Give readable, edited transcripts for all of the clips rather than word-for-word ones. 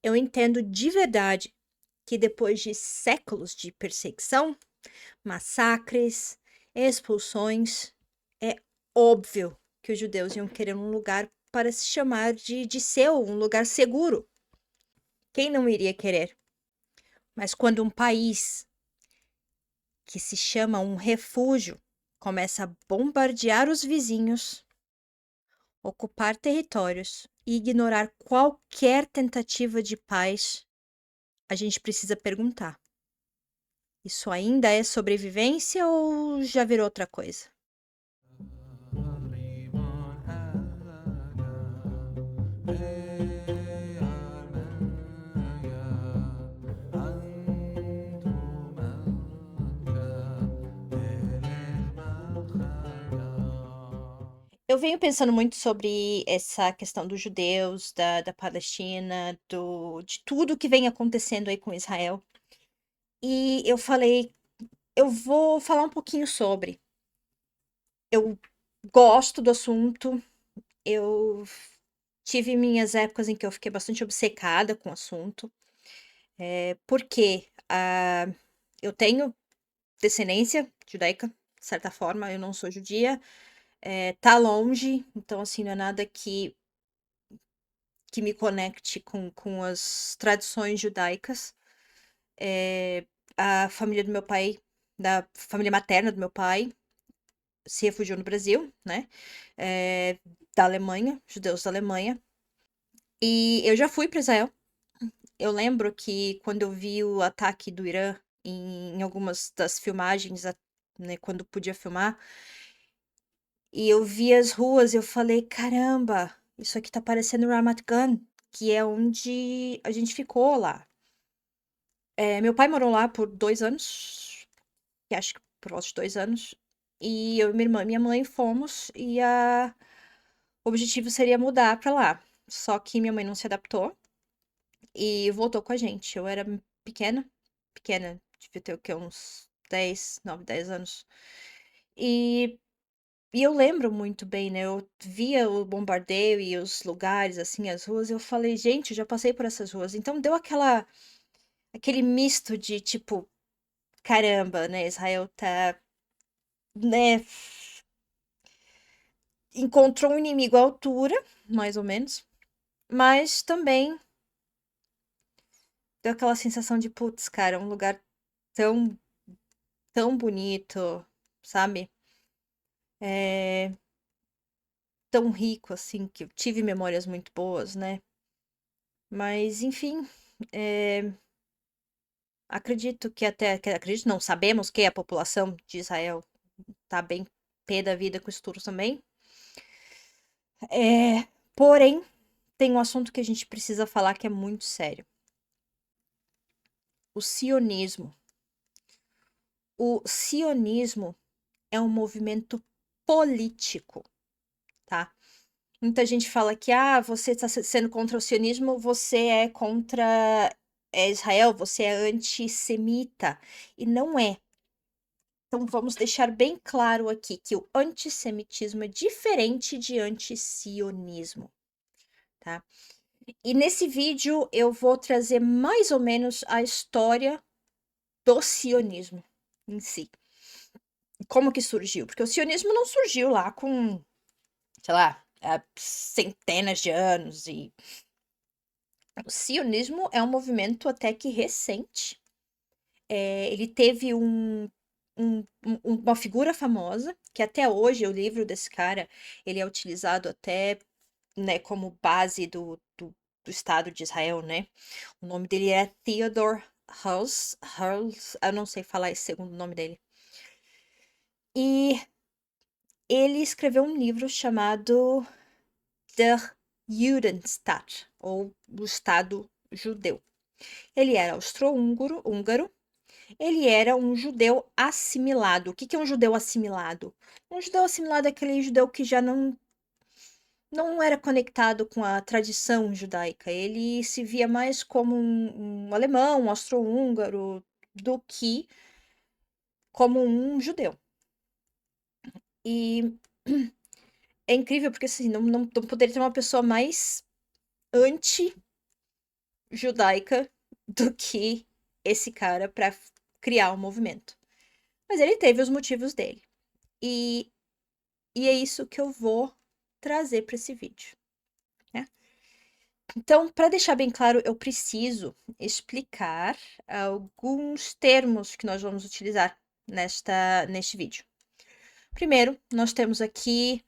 Eu entendo de verdade que depois de séculos de perseguição, massacres, expulsões, é óbvio que os judeus iam querer um lugar para se chamar de seu, um lugar seguro. Quem não iria querer? Mas quando um país que se chama um refúgio começa a bombardear os vizinhos, ocupar territórios e ignorar qualquer tentativa de paz, a gente precisa perguntar: isso ainda é sobrevivência ou já virou outra coisa? Eu venho pensando muito sobre essa questão dos judeus, da Palestina, de tudo que vem acontecendo aí com Israel. E eu falei, eu vou falar um pouquinho sobre. Eu gosto do assunto, eu tive minhas épocas em que eu fiquei bastante obcecada com o assunto. Porque eu tenho descendência judaica, de certa forma, eu não sou judia, tá longe, então assim, não é nada que me conecte com as tradições judaicas. Eh, a família do meu pai, da família materna do meu pai, se refugiou no Brasil, né? eh, da Alemanha, judeus da Alemanha. E eu já fui para Israel. Eu lembro que quando eu vi o ataque do Irã em algumas das filmagens, né, quando podia filmar, e eu vi as ruas, eu falei: "Caramba, isso aqui tá parecendo Ramat Gan", que é onde a gente ficou lá. Meu pai morou lá por 2 anos, que acho que por volta de 2 anos, e eu, minha irmã e minha mãe fomos, e o objetivo seria mudar pra lá. Só que minha mãe não se adaptou e voltou com a gente. Eu era pequena, pequena, devia ter o quê? Uns 10, 9, 10 anos. E E eu lembro muito bem, né, eu via o bombardeio e os lugares, assim, as ruas, eu falei: "Gente, eu já passei por essas ruas". Então deu aquele misto de, tipo: "Caramba, né, Israel tá, né, encontrou um inimigo à altura", mais ou menos, mas também deu aquela sensação de: "Putz, cara, é um lugar tão, tão bonito", sabe, é tão rico, assim, que eu tive memórias muito boas, né. Mas enfim, eh acredito que até que acredito não, sabemos que a população de Israel tá bem pé da vida com isso tudo também. Porém, tem um assunto que a gente precisa falar que é muito sério: o sionismo. O sionismo é um movimento político, tá? Muita gente fala que, você está sendo contra o sionismo, você é contra Israel, você é antissemita, e não é. Então vamos deixar bem claro aqui que o antissemitismo é diferente de antisionismo, tá? E nesse vídeo eu vou trazer mais ou menos a história do sionismo em si. Como que surgiu? Porque o sionismo não surgiu lá com, sei lá, centenas de anos. E o sionismo é um movimento até que recente. Ele teve uma figura famosa, que até hoje o livro desse cara, ele é utilizado até, né, como base do Estado de Israel, né? O nome dele é Theodor Herzl, eu não sei falar esse segundo nome dele. E ele escreveu um livro chamado Der Judenstaat, ou o Estado Judeu. Ele era húngaro. Ele era um judeu assimilado. O que que é um judeu assimilado? Um judeu assimilado é aquele judeu que já não era conectado com a tradição judaica. Ele se via mais como um alemão, um austro-húngaro, do que como um judeu. E é incrível porque assim, não poderia ter uma pessoa mais anti judaica do que esse cara para criar um movimento. Mas ele teve os motivos dele. E, e é isso que eu vou trazer para esse vídeo, né? Então, para deixar bem claro, eu preciso explicar alguns termos que nós vamos utilizar neste vídeo. Primeiro, nós temos aqui,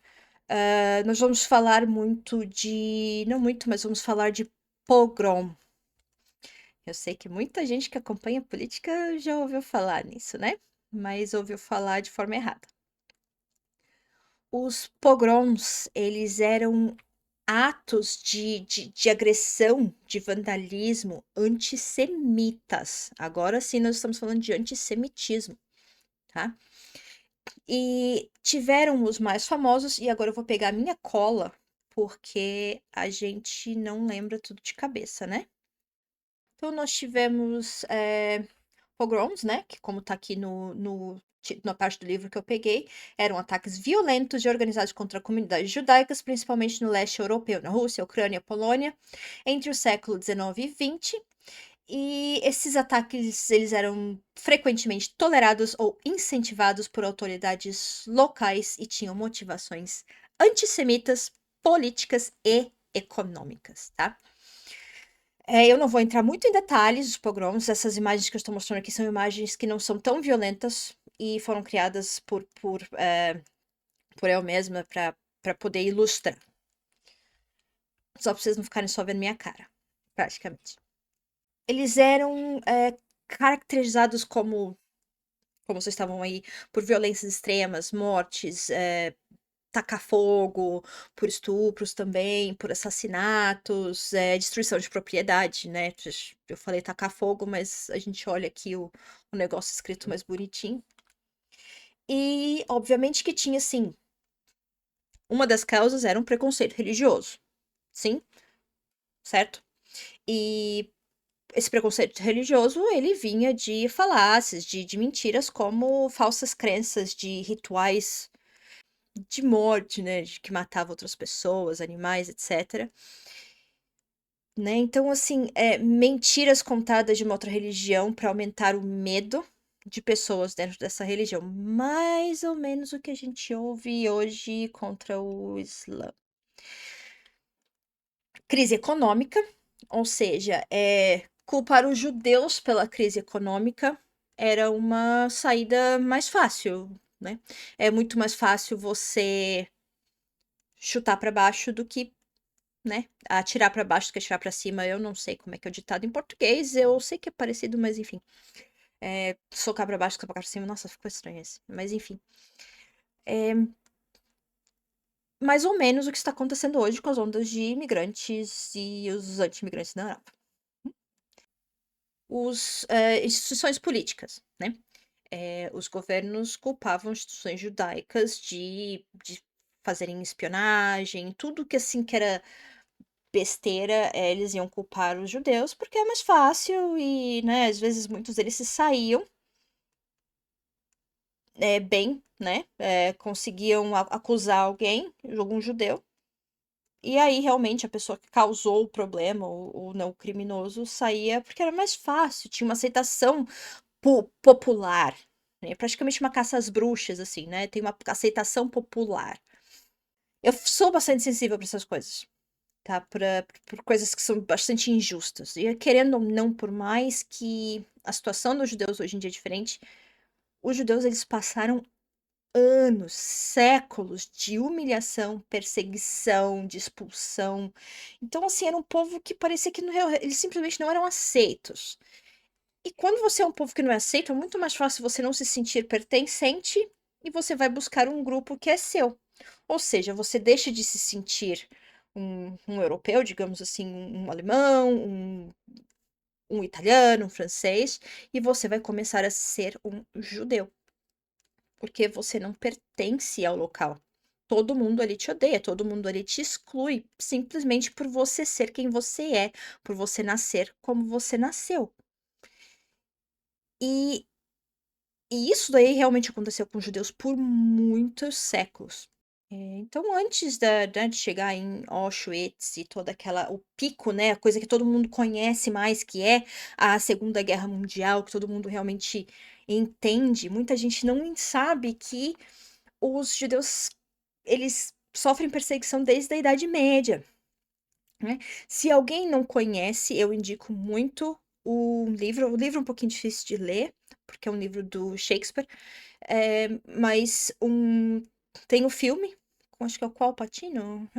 nós vamos falar muito de, não muito, mas vamos falar de pogrom. Eu sei que muita gente que acompanha política já ouviu falar nisso, né? Mas ouviu falar de forma errada. Os pogroms, eles eram atos de agressão, de vandalismo antissemitas. Agora sim, nós estamos falando de antissemitismo, tá? E tiveram os mais famosos, e agora eu vou pegar a minha cola, porque a gente não lembra tudo de cabeça, né? Então, nós tivemos pogroms, né? Que, como tá aqui na parte do livro que eu peguei, eram ataques violentos e organizados contra comunidades judaicas, principalmente no leste europeu, na Rússia, Ucrânia, Polônia, entre o século XIX e XX. E esses ataques, eles eram frequentemente tolerados ou incentivados por autoridades locais e tinham motivações antissemitas, políticas e econômicas, tá? Eu não vou entrar muito em detalhes dos pogroms. Essas imagens que eu estou mostrando aqui são imagens que não são tão violentas e foram criadas por eu mesma para poder ilustrar. Só para vocês não ficarem só vendo minha cara, praticamente. Eles eram caracterizados como vocês estavam aí, por violências extremas, mortes, tacar fogo, por estupros também, por assassinatos, destruição de propriedade, né? Eu falei tacar fogo, mas a gente olha aqui o negócio escrito mais bonitinho. E, obviamente, que tinha, assim, uma das causas era um preconceito religioso. Sim, certo? E esse preconceito religioso, ele vinha de falácias, de mentiras, como falsas crenças, de rituais de morte, né, de que matava outras pessoas, animais, etc. Né? Então, assim, mentiras contadas de uma outra religião para aumentar o medo de pessoas dentro dessa religião. Mais ou menos o que a gente ouve hoje contra o Islã. Crise econômica, ou seja, culpar os judeus pela crise econômica era uma saída mais fácil, né? É muito mais fácil você chutar para baixo do que, né, atirar para baixo do que atirar para cima. Eu não sei como é que é o ditado em português, eu sei que é parecido, mas enfim. Socar para baixo, socar para cima, nossa, ficou estranho esse. Mas enfim. É mais ou menos o que está acontecendo hoje com as ondas de imigrantes e os anti-imigrantes na Europa. Instituições políticas, né? Os governos culpavam instituições judaicas de fazerem espionagem, tudo que assim que era besteira, eles iam culpar os judeus porque é mais fácil e, né, às vezes muitos deles se saíam bem, né, conseguiam acusar algum judeu, e aí realmente a pessoa que causou o problema, ou não o criminoso, saía porque era mais fácil, tinha uma aceitação popular, né, praticamente uma caça às bruxas, assim, né, tem uma aceitação popular. Eu sou bastante sensível para essas coisas. Tá? Por coisas que são bastante injustas. E querendo ou não, por mais que a situação dos judeus hoje em dia é diferente, os judeus eles passaram anos, séculos de humilhação, perseguição, de expulsão. Então, assim, era um povo que parecia que eles simplesmente não eram aceitos. E quando você é um povo que não é aceito, é muito mais fácil você não se sentir pertencente e você vai buscar um grupo que é seu. Ou seja, você deixa de se sentir um europeu, digamos assim, um alemão, um italiano, um francês, e você vai começar a ser um judeu. Porque você não pertence ao local. Todo mundo ali te odeia, todo mundo ali te exclui, simplesmente por você ser quem você é, por você nascer como você nasceu. E, e isso daí realmente aconteceu com os judeus por muitos séculos. Então antes né, de chegar em Auschwitz e toda aquela o pico, né, a coisa que todo mundo conhece mais, que é a Segunda Guerra Mundial, que todo mundo realmente entende, muita gente não sabe que os judeus, eles sofrem perseguição desde a Idade Média, né. Se alguém não conhece, eu indico muito o livro é um pouquinho difícil de ler, porque é um livro do Shakespeare, mas tem o filme, com acho que é o Qual Patino?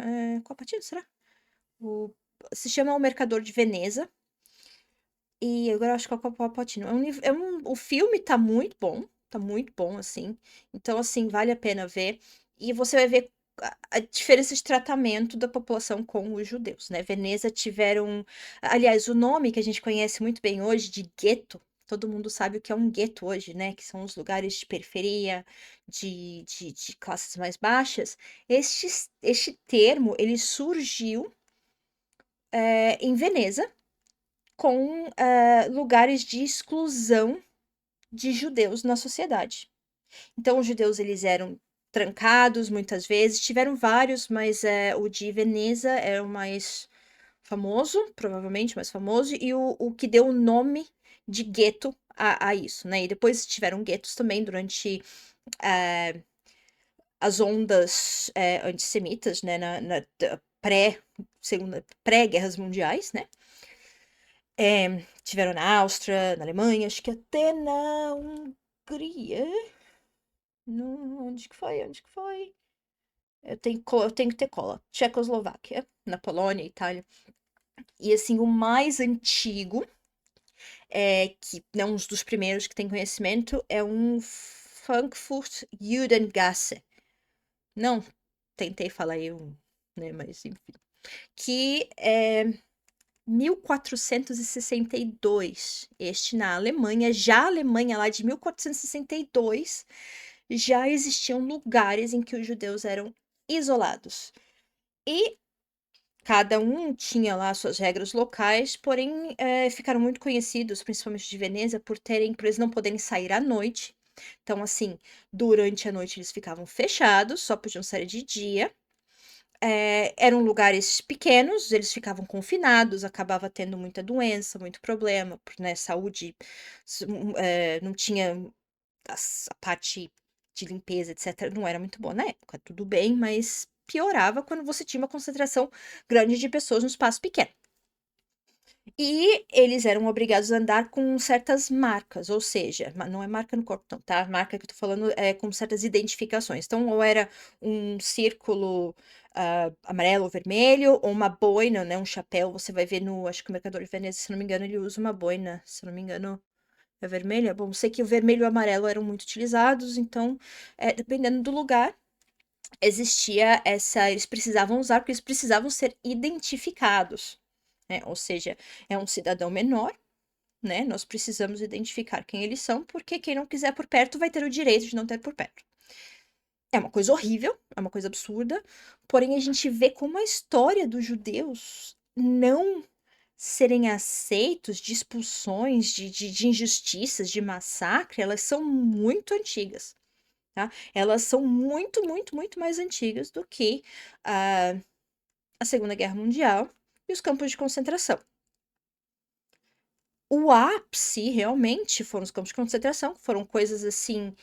Qual Patino, será? O Se chama O Mercador de Veneza, e agora eu acho que é o Qual Patino. O filme tá muito bom, assim, então, assim, vale a pena ver, e você vai ver a diferença de tratamento da população com os judeus, né. Veneza tiveram aliás, o nome que a gente conhece muito bem hoje de gueto, todo mundo sabe o que é um gueto hoje, né, que são os lugares de periferia, de classes mais baixas. Este termo, ele surgiu, em Veneza, com, lugares de exclusão de judeus na sociedade. Então os judeus, eles eram trancados muitas vezes, tiveram vários, mas, o de Veneza é o mais famoso, provavelmente o mais famoso, e o que deu o nome de gueto a isso, né. E depois tiveram guetos também durante, as ondas, antissemitas, né, na pré-guerras mundiais, né. Tiveram na Áustria, na Alemanha, acho que até na Hungria. Onde que foi? Onde que foi? Eu tenho que ter cola. Tchecoslováquia, na Polônia, Itália. E assim, o mais antigo, que é um dos primeiros que tem conhecimento, é um Frankfurt Judengasse. Não tentei falar eu, né, mas enfim. Que é 1462, este na Alemanha. Já a Alemanha, lá de 1462, já existiam lugares em que os judeus eram isolados. E cada um tinha lá suas regras locais, porém, ficaram muito conhecidos, principalmente de Veneza, por eles não poderem sair à noite. Então, assim, durante a noite eles ficavam fechados, só podiam sair de dia. Eram lugares pequenos, eles ficavam confinados, acabava tendo muita doença, muito problema, né, saúde, não tinha a parte de limpeza, etcétera, não era muito boa na época, tudo bem, mas piorava quando você tinha uma concentração grande de pessoas num espaço pequeno. E eles eram obrigados a andar com certas marcas, ou seja, não é marca no corpo não, tá? A marca que eu tô falando é com certas identificações. Então, ou era um círculo, amarelo ou vermelho, ou uma boina, né, um chapéu. Você vai ver no acho que o Mercador de Veneza, se não me engano, ele usa uma boina, se não me engano, é vermelha? Bom, sei que o vermelho e o amarelo eram muito utilizados, então, dependendo do lugar, existia essa eles precisavam usar, porque eles precisavam ser identificados, né, ou seja, é um cidadão menor, né, nós precisamos identificar quem eles são, porque quem não quiser por perto vai ter o direito de não ter por perto. É uma coisa horrível, é uma coisa absurda, porém a gente vê como a história dos judeus não serem aceitos, de expulsões, de injustiças, de massacre, elas são muito antigas, tá? Elas são muito, muito, muito mais antigas do que a, a Segunda Guerra Mundial e os campos de concentração. O ápice realmente foram os campos de concentração, foram coisas assim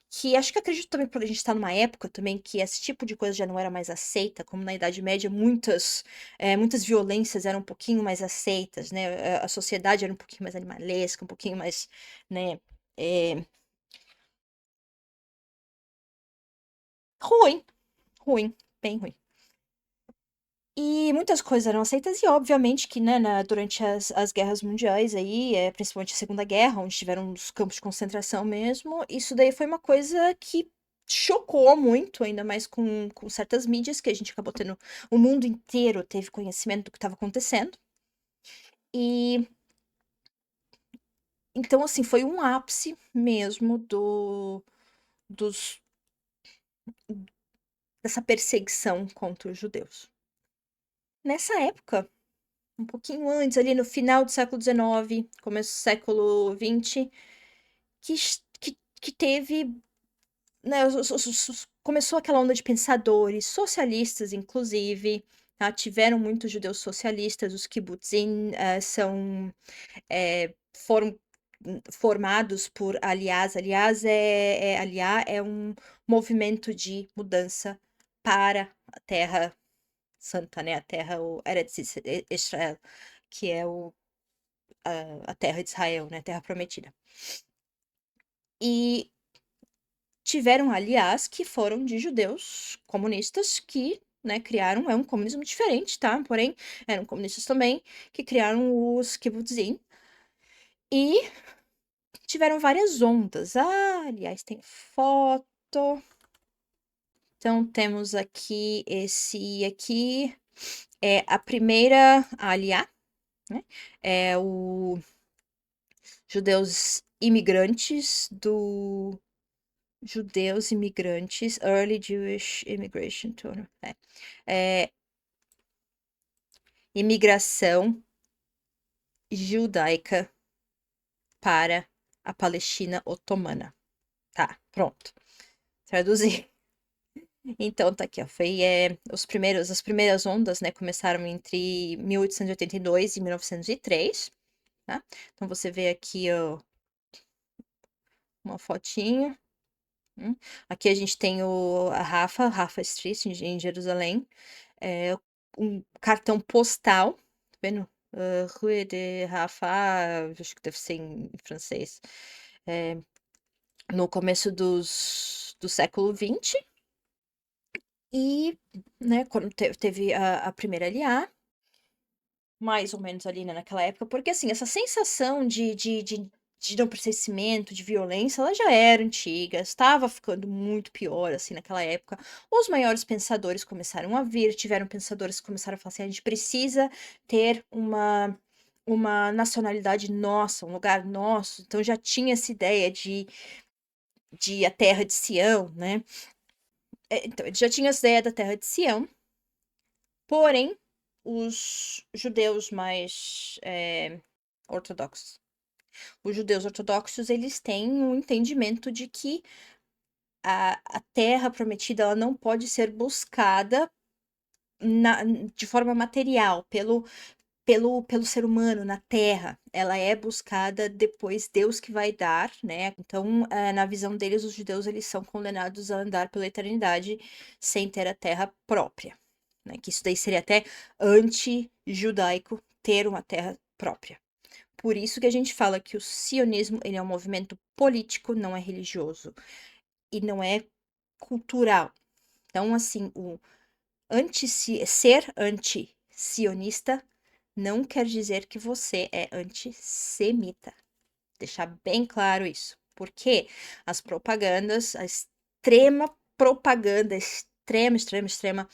que acho que acredito também por a gente estar numa época também que esse tipo de coisa já não era mais aceita, como na Idade Média muitas violências eram um pouquinho mais aceitas, né, a sociedade era um pouquinho mais animalesca, um pouquinho mais, né, eh, ruim, ruim, bem ruim. E muitas coisas eram aceitas e obviamente que, né, durante as guerras mundiais aí, principalmente a Segunda Guerra, onde tiveram os campos de concentração mesmo, isso daí foi uma coisa que chocou muito, ainda mais com certas mídias, que a gente acabou tendo, o mundo inteiro teve conhecimento do que estava acontecendo. E então, assim, foi um ápice mesmo dos, dessa perseguição contra os judeus. Nessa época, um pouquinho antes, ali no final do século XIX, começo do século XX, que teve, né, começou aquela onda de pensadores, socialistas inclusive, tá, tiveram muitos judeus socialistas, os kibbutzim, foram formados por aliás. Aliá é um movimento de mudança para a Terra Santa, né, a terra, o Eretz Israel, que é a terra de Israel, né, a terra prometida. E tiveram aliás que foram de judeus comunistas que, né, criaram um comunismo diferente, tá? Porém, eram comunistas também, que criaram os kibbutzim. E tiveram várias ondas. Aliás, tem foto. Então, temos aqui esse aqui. É a primeira aliá, né? É o judeus imigrantes Early Jewish Immigration to, imigração judaica para a Palestina otomana. Tá, pronto. Traduzir. Então tá aqui, ó. Foi as primeiras ondas, né, começaram entre 1882 e 1903, tá? Então você vê aqui, ó, uma fotinha. Aqui a gente tem a Rafa Street, em Jerusalém. Um cartão postal, tá vendo? Rue de Rafa, acho que deve ser em francês. No começo do século XX. E, né, quando teve a primeira aliá, mais ou menos ali, né, naquela época, porque assim, essa sensação de não pertencimento, de violência, ela já era antiga, estava ficando muito pior, assim, naquela época. Os maiores pensadores começaram a vir, tiveram pensadores que começaram a falar assim, a gente precisa ter uma nacionalidade nossa, um lugar nosso. Então já tinha essa ideia de a terra de Sião, né? Então, ele já tinha essa ideia da terra de Sião, porém, os judeus mais ortodoxos. Os judeus ortodoxos, eles têm um entendimento de que a terra prometida, ela não pode ser buscada de forma material, pelo ser humano na terra. Ela é buscada depois, Deus que vai dar, né? Então, na visão deles, os judeus, eles são condenados a andar pela eternidade sem ter a terra própria, né? Que isso daí seria até anti-judaico ter uma terra própria. Por isso que a gente fala que o sionismo, ele é um movimento político, não é religioso e não é cultural. Então, assim, ser anti-sionista não quer dizer que você é antissemita. Deixar bem claro isso. Porque as propagandas, a extrema propaganda, extrema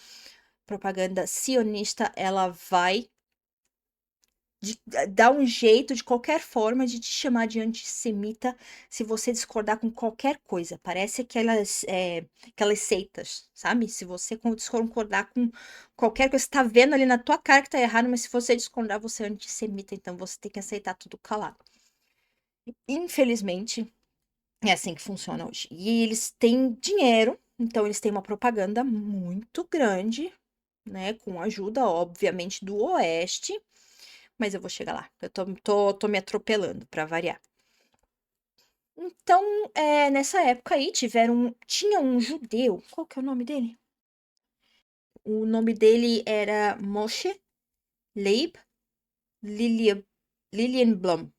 propaganda sionista, ela vai dar um jeito, de qualquer forma, de te chamar de antissemita se você discordar com qualquer coisa. Parece aquelas seitas, sabe? Se você discordar com qualquer coisa, você tá vendo ali na tua cara que tá errado, mas se você discordar, você é antissemita, então você tem que aceitar tudo calado. Infelizmente, é assim que funciona hoje. E eles têm dinheiro, então eles têm uma propaganda muito grande, né? Com ajuda, obviamente, do Oeste. Mas eu vou chegar lá. Eu tô me atropelando, pra variar. Então, nessa época aí, tinha um judeu. Qual que é o nome dele? O nome dele era Moshe Leib Lilienblum.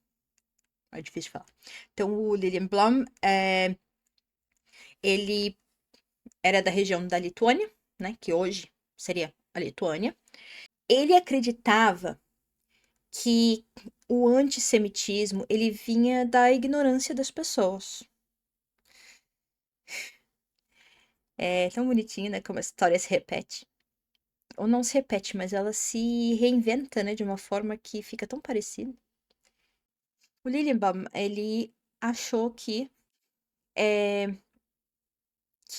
É difícil de falar. Então, o Lilienblum, ele era da região da Lituânia, né? Que hoje seria a Lituânia. Ele acreditava que o antissemitismo, ele vinha da ignorância das pessoas. É tão bonitinho, né, como a história se repete. Ou não se repete, mas ela se reinventa, né, de uma forma que fica tão parecida. O Lilienbaum, ele achou que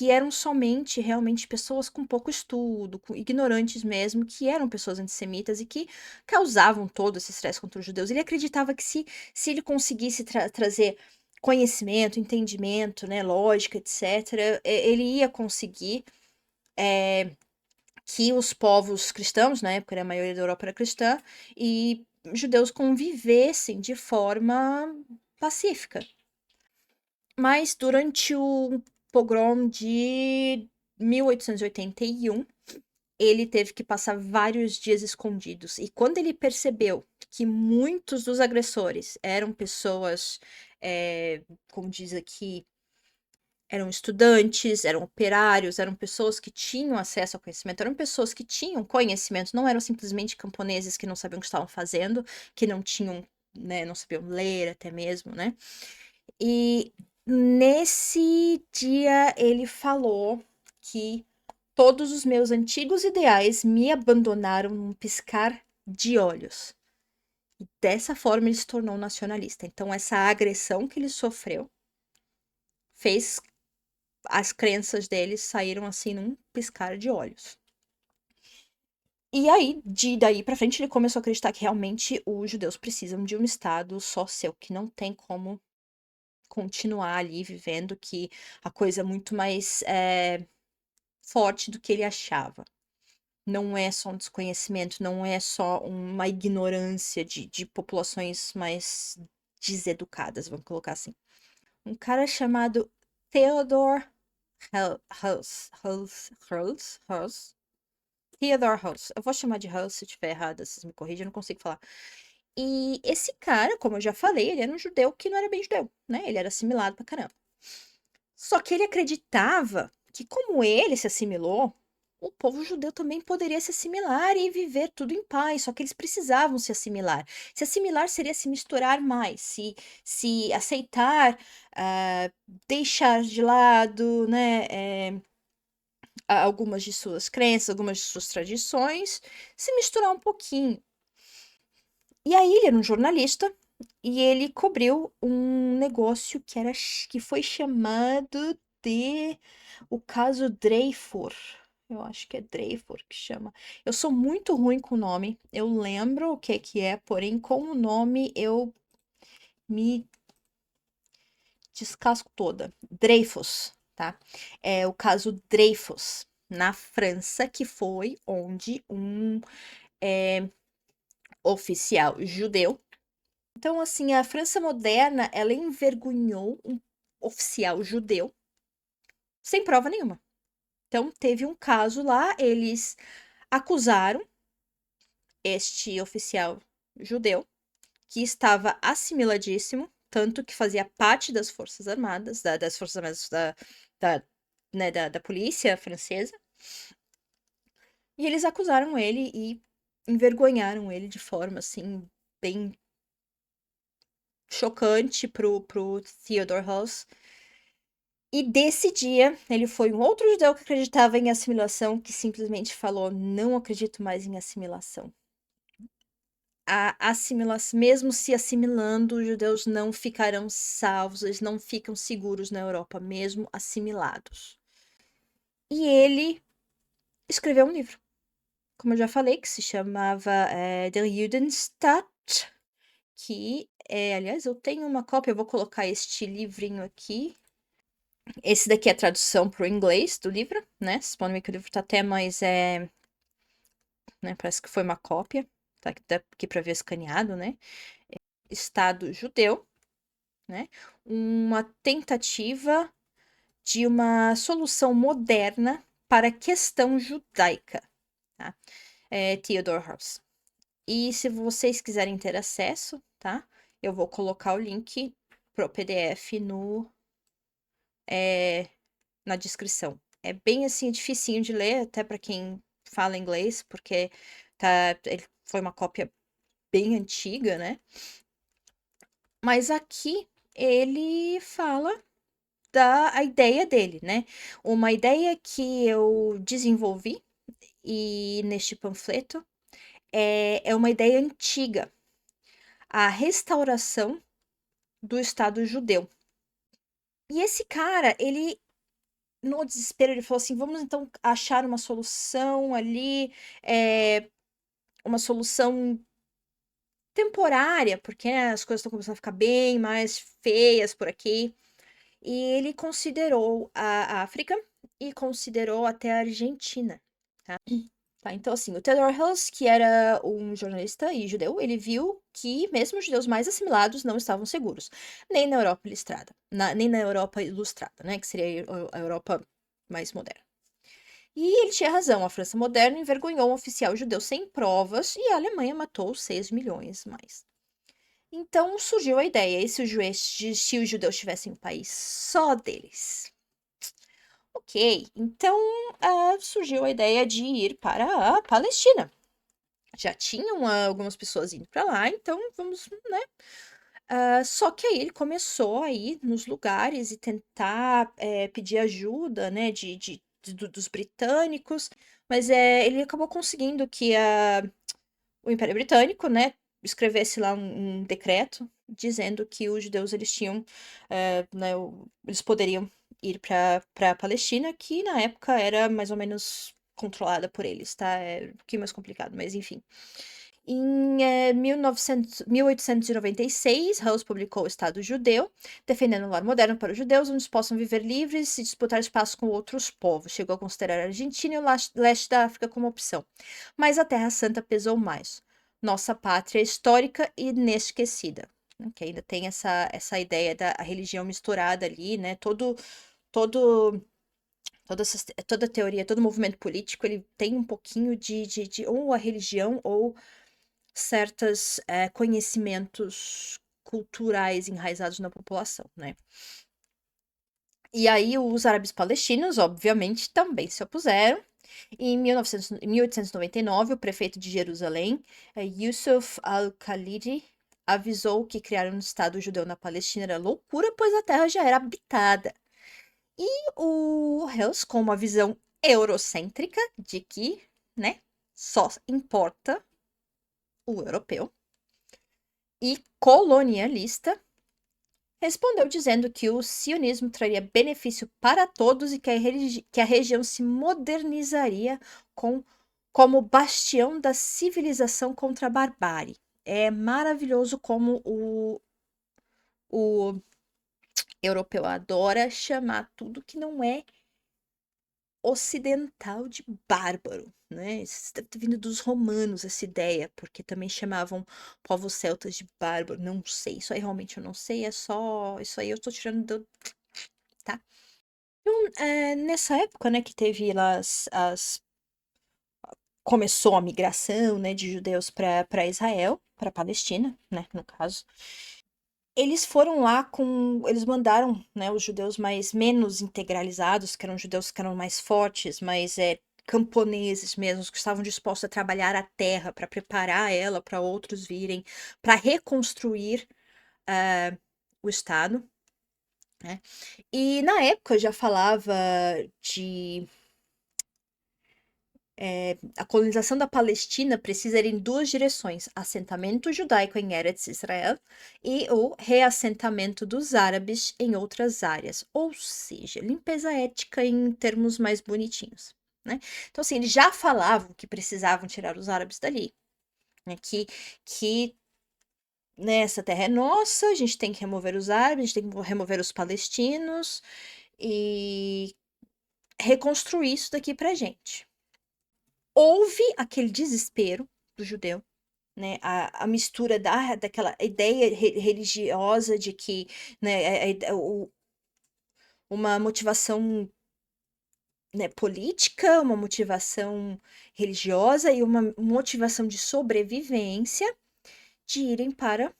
eram somente realmente pessoas com pouco estudo, ignorantes mesmo, que eram pessoas antissemitas e que causavam todo esse estresse contra os judeus. Ele acreditava que se ele conseguisse trazer conhecimento, entendimento, né, lógica, etc., ele ia conseguir que os povos cristãos, na época, né, a maioria da Europa era cristã, e judeus convivessem de forma pacífica. Mas durante o pogrom de 1881, ele teve que passar vários dias escondidos. E quando ele percebeu que muitos dos agressores eram pessoas, como diz aqui, eram estudantes, eram operários, eram pessoas que tinham acesso ao conhecimento, eram pessoas que tinham conhecimento, não eram simplesmente camponeses que não sabiam o que estavam fazendo, que não tinham, né, não sabiam ler até mesmo, né? E nesse dia ele falou que todos os meus antigos ideais me abandonaram num piscar de olhos. E dessa forma ele se tornou nacionalista. Então, essa agressão que ele sofreu fez as crenças dele saíram assim num piscar de olhos. E aí, daí pra frente, ele começou a acreditar que realmente os judeus precisam de um estado só seu, que não tem como continuar ali vivendo, que a coisa é muito mais forte do que ele achava. Não é só um desconhecimento, não é só uma ignorância de populações mais deseducadas, vamos colocar assim. Um cara chamado Theodor Heuss. Theodor Heuss. Eu vou chamar de Heuss, se eu estiver errada, vocês me corrigem, eu não consigo falar. E esse cara, como eu já falei, ele era um judeu que não era bem judeu, né? Ele era assimilado pra caramba. Só que ele acreditava que, como ele se assimilou, o povo judeu também poderia se assimilar e viver tudo em paz. Só que eles precisavam se assimilar. Se assimilar seria se misturar mais, se aceitar, deixar de lado, né? Algumas de suas crenças, algumas de suas tradições, se misturar um pouquinho. E aí ele era um jornalista e ele cobriu um negócio que foi chamado de o caso Dreyfus. Eu acho que é Dreyfus que chama. Eu sou muito ruim com o nome. Eu lembro o que é, porém com o nome eu me descasco toda. Dreyfus, tá? É o caso Dreyfus na França, que foi onde um oficial judeu. Então, assim, a França moderna, ela envergonhou um oficial judeu sem prova nenhuma. Então, teve um caso lá, eles acusaram este oficial judeu, que estava assimiladíssimo, tanto que fazia parte das Forças Armadas, das Forças Armadas da, né, da polícia francesa, e eles acusaram ele e envergonharam ele de forma, assim, bem chocante pro Theodor Heuss. E desse dia, ele foi um outro judeu que acreditava em assimilação, que simplesmente falou: não acredito mais em assimilação. A assimilação, mesmo se assimilando, os judeus não ficarão salvos, eles não ficam seguros na Europa, mesmo assimilados. E ele escreveu um livro, como eu já falei, que se chamava Der Judenstaat, que, aliás, eu tenho uma cópia, eu vou colocar este livrinho aqui. Esse daqui é a tradução para o inglês do livro, né? Vocês podem ver que o livro tá até mais, né? Parece que foi uma cópia, tá aqui para ver escaneado, né? Estado judeu, né? Uma tentativa de uma solução moderna para a questão judaica, tá? Theodor Heuss. E se vocês quiserem ter acesso, tá? Eu vou colocar o link pro PDF na descrição. É bem assim, dificinho de ler, até para quem fala inglês, porque ele foi uma cópia bem antiga, né? Mas aqui ele fala da ideia dele, né? Uma ideia que eu desenvolvi e neste panfleto é uma ideia antiga, a restauração do Estado judeu. E esse cara, ele no desespero, ele falou assim: vamos então achar uma solução ali, uma solução temporária, porque né, as coisas estão começando a ficar bem mais feias por aqui. E ele considerou a África e considerou até a Argentina. Tá, então, assim, o Theodore Hills, que era um jornalista e judeu, ele viu que mesmo os judeus mais assimilados não estavam seguros, nem na Europa ilustrada, nem na Europa ilustrada, né, que seria a Europa mais moderna. E ele tinha razão, a França moderna envergonhou um oficial judeu sem provas e a Alemanha matou 6 milhões mais. Então surgiu a ideia, e se os judeus tivessem um país só deles? Ok, então surgiu a ideia de ir para a Palestina. Já tinham algumas pessoas indo para lá, então vamos, né? Só que aí ele começou a ir nos lugares e tentar pedir ajuda, né, dos britânicos, mas ele acabou conseguindo que o Império Britânico, né, escrevesse lá um decreto dizendo que os judeus eles tinham, né, eles poderiam ir para a Palestina, que na época era mais ou menos controlada por eles, tá? É um pouquinho mais complicado, mas enfim. Em 1896, Hus publicou o Estado Judeu, defendendo um lar moderno para os judeus, onde possam viver livres e disputar espaço com outros povos. Chegou a considerar a Argentina e o leste da África como opção. Mas a Terra Santa pesou mais. Nossa pátria histórica e inesquecida. Que ainda tem essa ideia da religião misturada ali, né? Todo, toda teoria, todo movimento político, ele tem um pouquinho de ou a religião ou certos conhecimentos culturais enraizados na população, né? E aí os árabes palestinos, obviamente, também se opuseram. Em 1899, o prefeito de Jerusalém, Yusuf al-Khalidi, avisou que criar um Estado judeu na Palestina era loucura, pois a terra já era habitada. E o Hels, com uma visão eurocêntrica de que, né, só importa o europeu, e colonialista, respondeu dizendo que o sionismo traria benefício para todos e que a região se modernizaria como bastião da civilização contra a barbárie. É maravilhoso como o europeu adora chamar tudo que não é ocidental de bárbaro, né? Isso deve ter vindo dos romanos essa ideia, porque também chamavam povos celtas de bárbaro. Não sei, isso aí realmente eu não sei, é só. Isso aí eu tô tirando do. Tá? Então, nessa época, né, que teve lá começou a migração, né, de judeus para Israel, para Palestina, né, no caso. Eles foram lá eles mandaram, né, os judeus mais menos integralizados, que eram judeus que eram mais fortes, mais camponeses mesmo, que estavam dispostos a trabalhar a terra para preparar ela para outros virem, para reconstruir o Estado, né? E na época já falava de a colonização da Palestina precisa ir em duas direções: assentamento judaico em Eretz Israel e o reassentamento dos árabes em outras áreas, ou seja, limpeza étnica em termos mais bonitinhos, né? Então, assim, eles já falavam que precisavam tirar os árabes dali, né? Que né, essa terra é nossa, a gente tem que remover os árabes, a gente tem que remover os palestinos e reconstruir isso daqui pra gente. Houve aquele desespero do judeu, né? A mistura daquela ideia religiosa de que, né, uma motivação, né, política, uma motivação religiosa e uma motivação de sobrevivência de irem para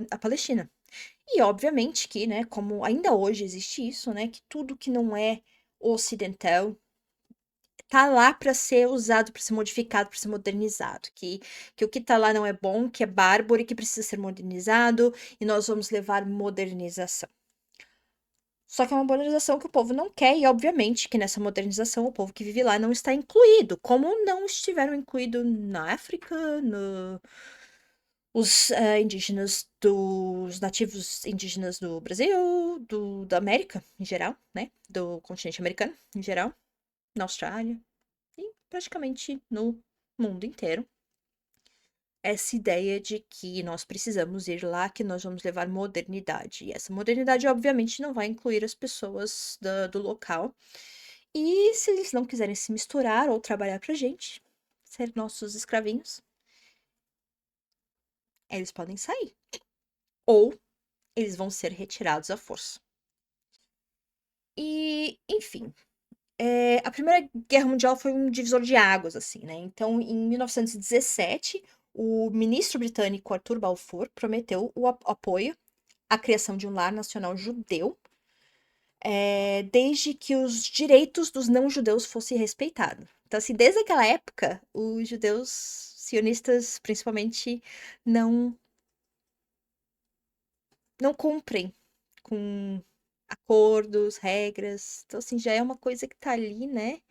a Palestina. E obviamente que, né, como ainda hoje existe isso, né, que tudo que não é ocidental tá lá para ser usado, para ser modificado, para ser modernizado, que o que tá lá não é bom, que é bárbaro e que precisa ser modernizado, e nós vamos levar modernização. Só que é uma modernização que o povo não quer, e obviamente que nessa modernização o povo que vive lá não está incluído, como não estiveram incluídos na África, os indígenas dos nativos indígenas do Brasil, da América em geral, né? Do continente americano em geral, na Austrália e praticamente no mundo inteiro. essa ideia de que nós precisamos ir lá, que nós vamos levar modernidade. E essa modernidade, obviamente, não vai incluir as pessoas do local. E se eles não quiserem se misturar ou trabalhar pra gente, ser nossos escravinhos, eles podem sair. Ou eles vão ser retirados à força. E, enfim, a Primeira Guerra Mundial foi um divisor de águas, assim, né? Então, em 1917, o ministro britânico Arthur Balfour prometeu o apoio à criação de um lar nacional judeu, desde que os direitos dos não-judeus fossem respeitados. Então, assim, desde aquela época, os judeus sionistas, principalmente, não não cumprem com acordos, regras. Então, assim, já é uma coisa que tá ali, né?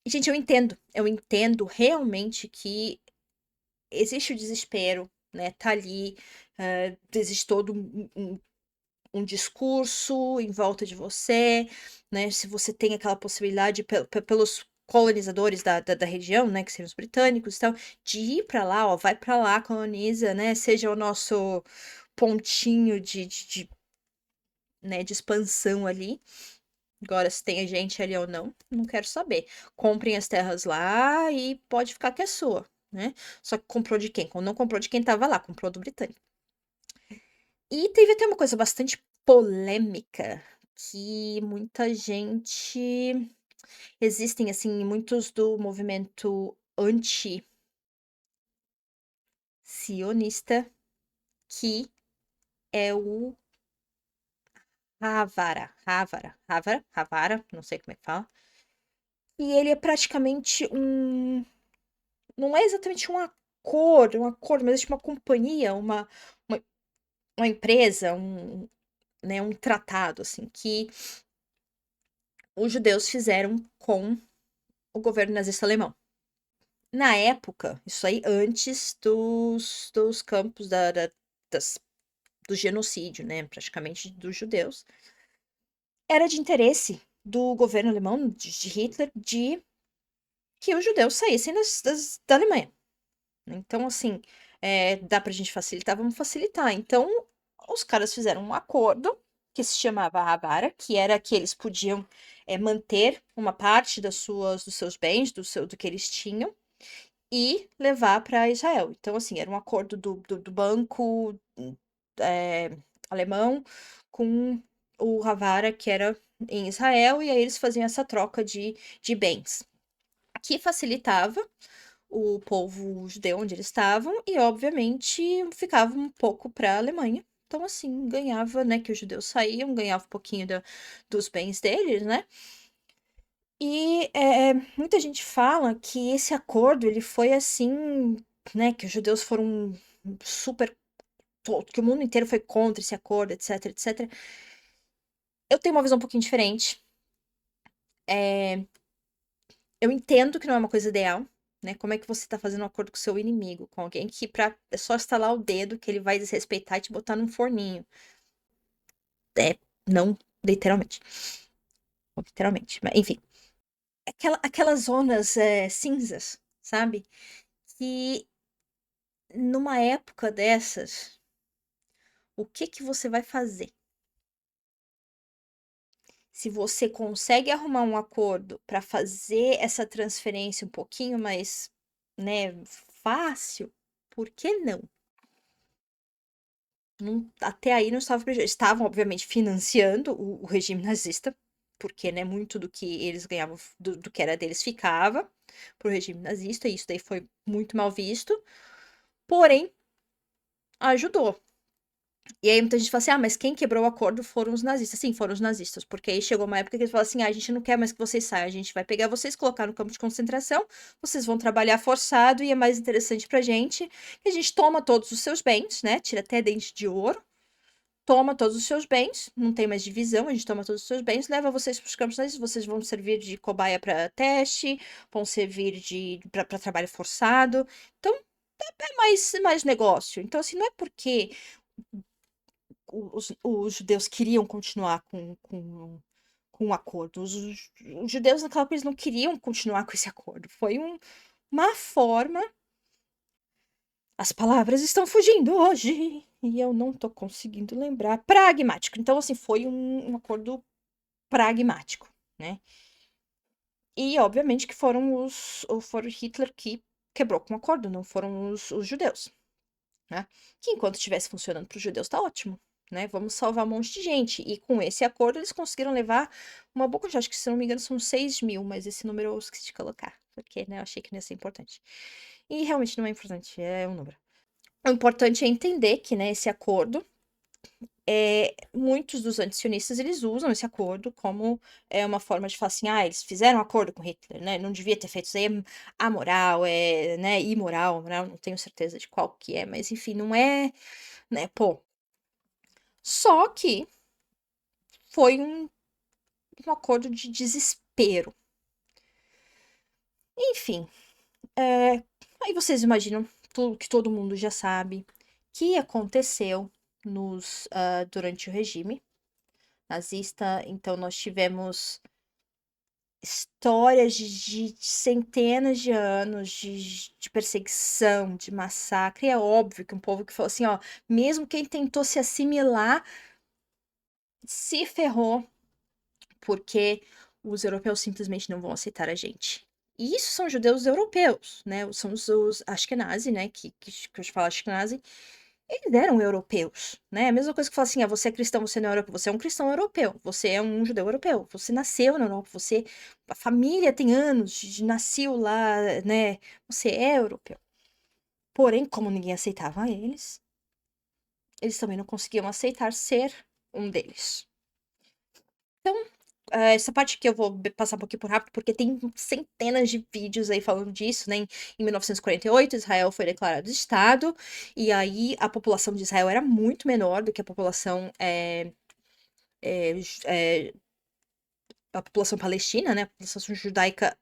E, gente, eu entendo realmente que existe o desespero, né? Tá ali, existe todo um discurso em volta de você, né? Se você tem aquela possibilidade pelos colonizadores da região, né? Que seriam os britânicos, então, de ir pra lá, ó, vai pra lá, coloniza, né? Seja o nosso pontinho né, de expansão ali. Agora, se tem gente ali ou não, não quero saber. Comprem as terras lá e pode ficar que é sua, né? Só que comprou de quem? Não comprou de quem tava lá, comprou do britânico. E teve até uma coisa bastante polêmica, que muita gente... Existem, assim, muitos do movimento anti-sionista, que é o Havara, não sei como é que fala. E ele é praticamente não é exatamente um acordo, mas é tipo uma companhia, uma, uma empresa, né, um tratado, assim, que os judeus fizeram com o governo nazista alemão. Na época, isso aí antes dos campos das, do genocídio, né, praticamente dos judeus, era de interesse do governo alemão, de Hitler, de que os judeus saíssem da Alemanha. Então, assim, dá pra gente facilitar, vamos facilitar. Então, os caras fizeram um acordo que se chamava Havara, que era que eles podiam manter uma parte dos seus bens, do que eles tinham, e levar para Israel. Então, assim, era um acordo do banco é, alemão com o Havara, que era em Israel, e aí eles faziam essa troca de bens, que facilitava o povo judeu onde eles estavam e, obviamente, ficava um pouco para a Alemanha. Então, assim, ganhava, né, que os judeus saíam, ganhava um pouquinho dos bens deles, né? E muita gente fala que esse acordo, ele foi assim, né, que os judeus foram super, que o mundo inteiro foi contra esse acordo, etc, etc. Eu tenho uma visão um pouquinho diferente. É, eu entendo que não é uma coisa ideal, né? Como é que você tá fazendo um acordo com o seu inimigo, com alguém que é só estalar o dedo que ele vai desrespeitar e te botar num forninho. Não literalmente. Não literalmente, mas enfim. Aquelas zonas cinzas, sabe? Que numa época dessas, o que que você vai fazer? Se você consegue arrumar um acordo para fazer essa transferência um pouquinho mais, né, fácil, por que não? Até aí não estava prejudicando. Estavam, obviamente, financiando o regime nazista, porque, né, muito do que eles ganhavam, do que era deles, ficava pro regime nazista, e isso daí foi muito mal visto. Porém, ajudou. E aí muita gente fala assim, mas quem quebrou o acordo foram os nazistas. Sim, foram os nazistas, porque aí chegou uma época que eles falaram assim, a gente não quer mais que vocês saiam, a gente vai pegar vocês, colocar no campo de concentração, vocês vão trabalhar forçado, e é mais interessante pra gente que a gente toma todos os seus bens, né, tira até dente de ouro, toma todos os seus bens, não tem mais divisão, a gente toma todos os seus bens, leva vocês para os campos nazistas, vocês vão servir de cobaia para teste, vão servir para trabalho forçado, então é mais negócio. Então, assim, não é porque os judeus queriam continuar com o acordo. Os judeus, naquela época, eles não queriam continuar com esse acordo. Foi uma forma. As palavras estão fugindo hoje e eu não tô conseguindo lembrar. Pragmático. Então, assim, foi um acordo pragmático, né? E, obviamente, que foram Hitler que quebrou com o acordo, não foram os judeus, né? Que enquanto estivesse funcionando para os judeus, tá ótimo, né? Vamos salvar um monte de gente. E com esse acordo, eles conseguiram levar uma boa quantidade, acho que se não me engano são 6.000, mas esse número eu esqueci de colocar, porque, né, eu achei que não ia ser importante. E realmente não é importante, é um número. O importante é entender que, né, esse acordo, muitos dos antisionistas, eles usam esse acordo como uma forma de falar assim, eles fizeram um acordo com Hitler, né, não devia ter feito isso aí, é amoral, né, imoral, né, não tenho certeza de qual que é, mas enfim, não é, né, pô. Só que foi um acordo de desespero. Enfim, aí vocês imaginam tudo que todo mundo já sabe, que aconteceu durante o regime nazista. Então, nós tivemos histórias de centenas de anos de perseguição, de massacre. É óbvio que um povo que falou assim, ó, mesmo quem tentou se assimilar se ferrou, porque os europeus simplesmente não vão aceitar a gente. E isso são judeus europeus, né? São os Ashkenazi, né? Que eu falo Ashkenazi. Eles eram europeus, né? A mesma coisa que fala assim, você é cristão, você não é europeu. Você é um cristão europeu, você é um judeu europeu. Você nasceu na Europa, a família tem anos, nasceu lá, né? Você é europeu. Porém, como ninguém aceitava eles também não conseguiam aceitar ser um deles. Então, essa parte aqui eu vou passar um pouquinho por rápido, porque tem centenas de vídeos aí falando disso, né? Em 1948, Israel foi declarado Estado, e aí a população de Israel era muito menor do que a população palestina, né? A população judaica.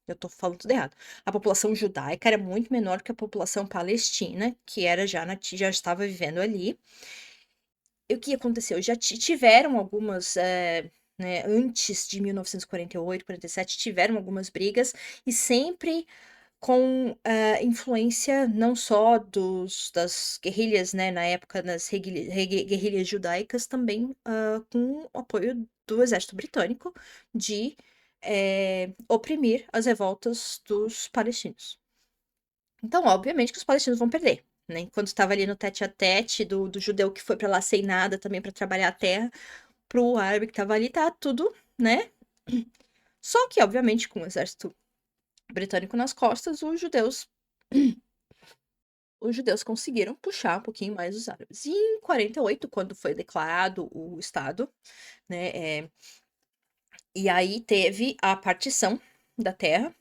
Eu tô falando tudo errado. A população judaica era muito menor que a população palestina, que era já estava vivendo ali. E o que aconteceu? Já tiveram algumas, né, antes de 1948, 47, tiveram algumas brigas, e sempre com influência não só das guerrilhas, né, na época das guerrilhas judaicas, também com o apoio do exército britânico de oprimir as revoltas dos palestinos. Então, obviamente que os palestinos vão perder, né? Enquanto estava ali no tete a tete do judeu que foi para lá sem nada também para trabalhar a terra, pro árabe que estava ali, tá tudo, né? Só que, obviamente, com o exército britânico nas costas, os judeus conseguiram puxar um pouquinho mais os árabes. E em 48, quando foi declarado o Estado, né? E aí teve a partição da terra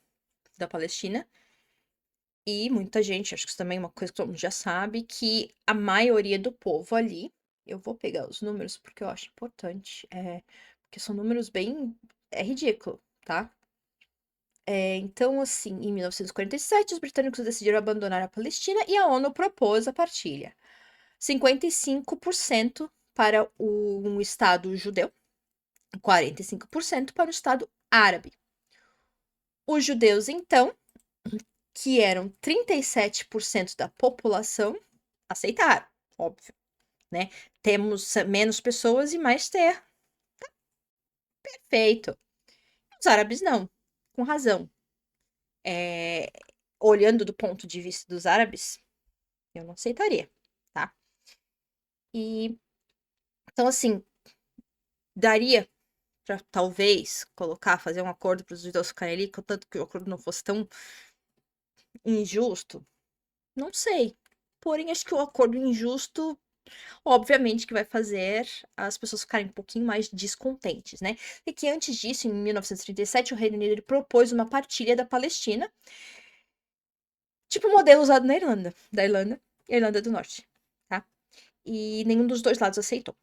da Palestina. E muita gente, acho que isso também é uma coisa que todo mundo já sabe, que a maioria do povo ali, eu vou pegar os números porque eu acho importante, porque são números bem, ridículo, tá? Então, assim, em 1947, os britânicos decidiram abandonar a Palestina e a ONU propôs a partilha. 55% para um Estado judeu, 45% para o Estado árabe. Os judeus, então, que eram 37% da população, aceitaram, óbvio, né? Temos menos pessoas e mais terra. Perfeito. Os árabes não, com razão. Olhando do ponto de vista dos árabes, eu não aceitaria, tá? E então, assim, daria para talvez fazer um acordo para os judeus ficarem ali, contanto que o acordo não fosse tão injusto? Não sei. Porém, acho que o acordo injusto, obviamente, que vai fazer as pessoas ficarem um pouquinho mais descontentes, né? E que antes disso, em 1937, o Reino Unido ele propôs uma partilha da Palestina, tipo o modelo usado na Irlanda, da Irlanda e Irlanda do Norte, tá? E nenhum dos dois lados aceitou.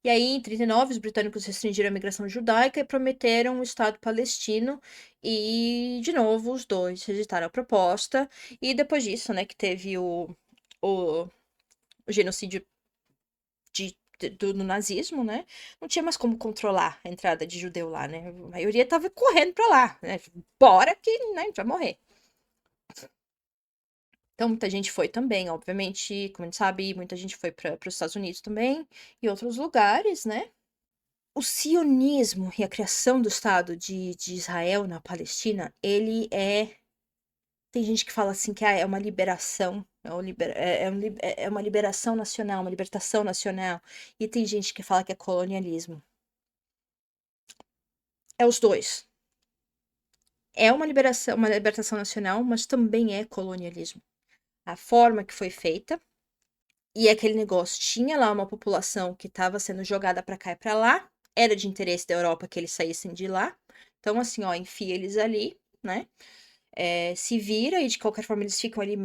E aí, em 39, os britânicos restringiram a migração judaica e prometeram um Estado palestino. E, de novo, os dois rejeitaram a proposta. E depois disso, né, que teve o genocídio do nazismo, né? Não tinha mais como controlar a entrada de judeu lá, né? A maioria tava correndo pra lá, né? Bora que, né, a gente vai morrer. Então, muita gente foi também, obviamente, como a gente sabe, muita gente foi para os Estados Unidos também e outros lugares, né? O sionismo e a criação do Estado de Israel na Palestina, ele é. Tem gente que fala assim que é uma liberação, é uma liberação nacional, uma libertação nacional. E tem gente que fala que é colonialismo. É os dois. É uma libertação nacional, mas também é colonialismo. A forma que foi feita e aquele negócio tinha lá uma população que estava sendo jogada para cá e para lá, era de interesse da Europa que eles saíssem de lá. Então, assim, ó, enfia eles ali, né? Se vira e de qualquer forma eles ficam ali,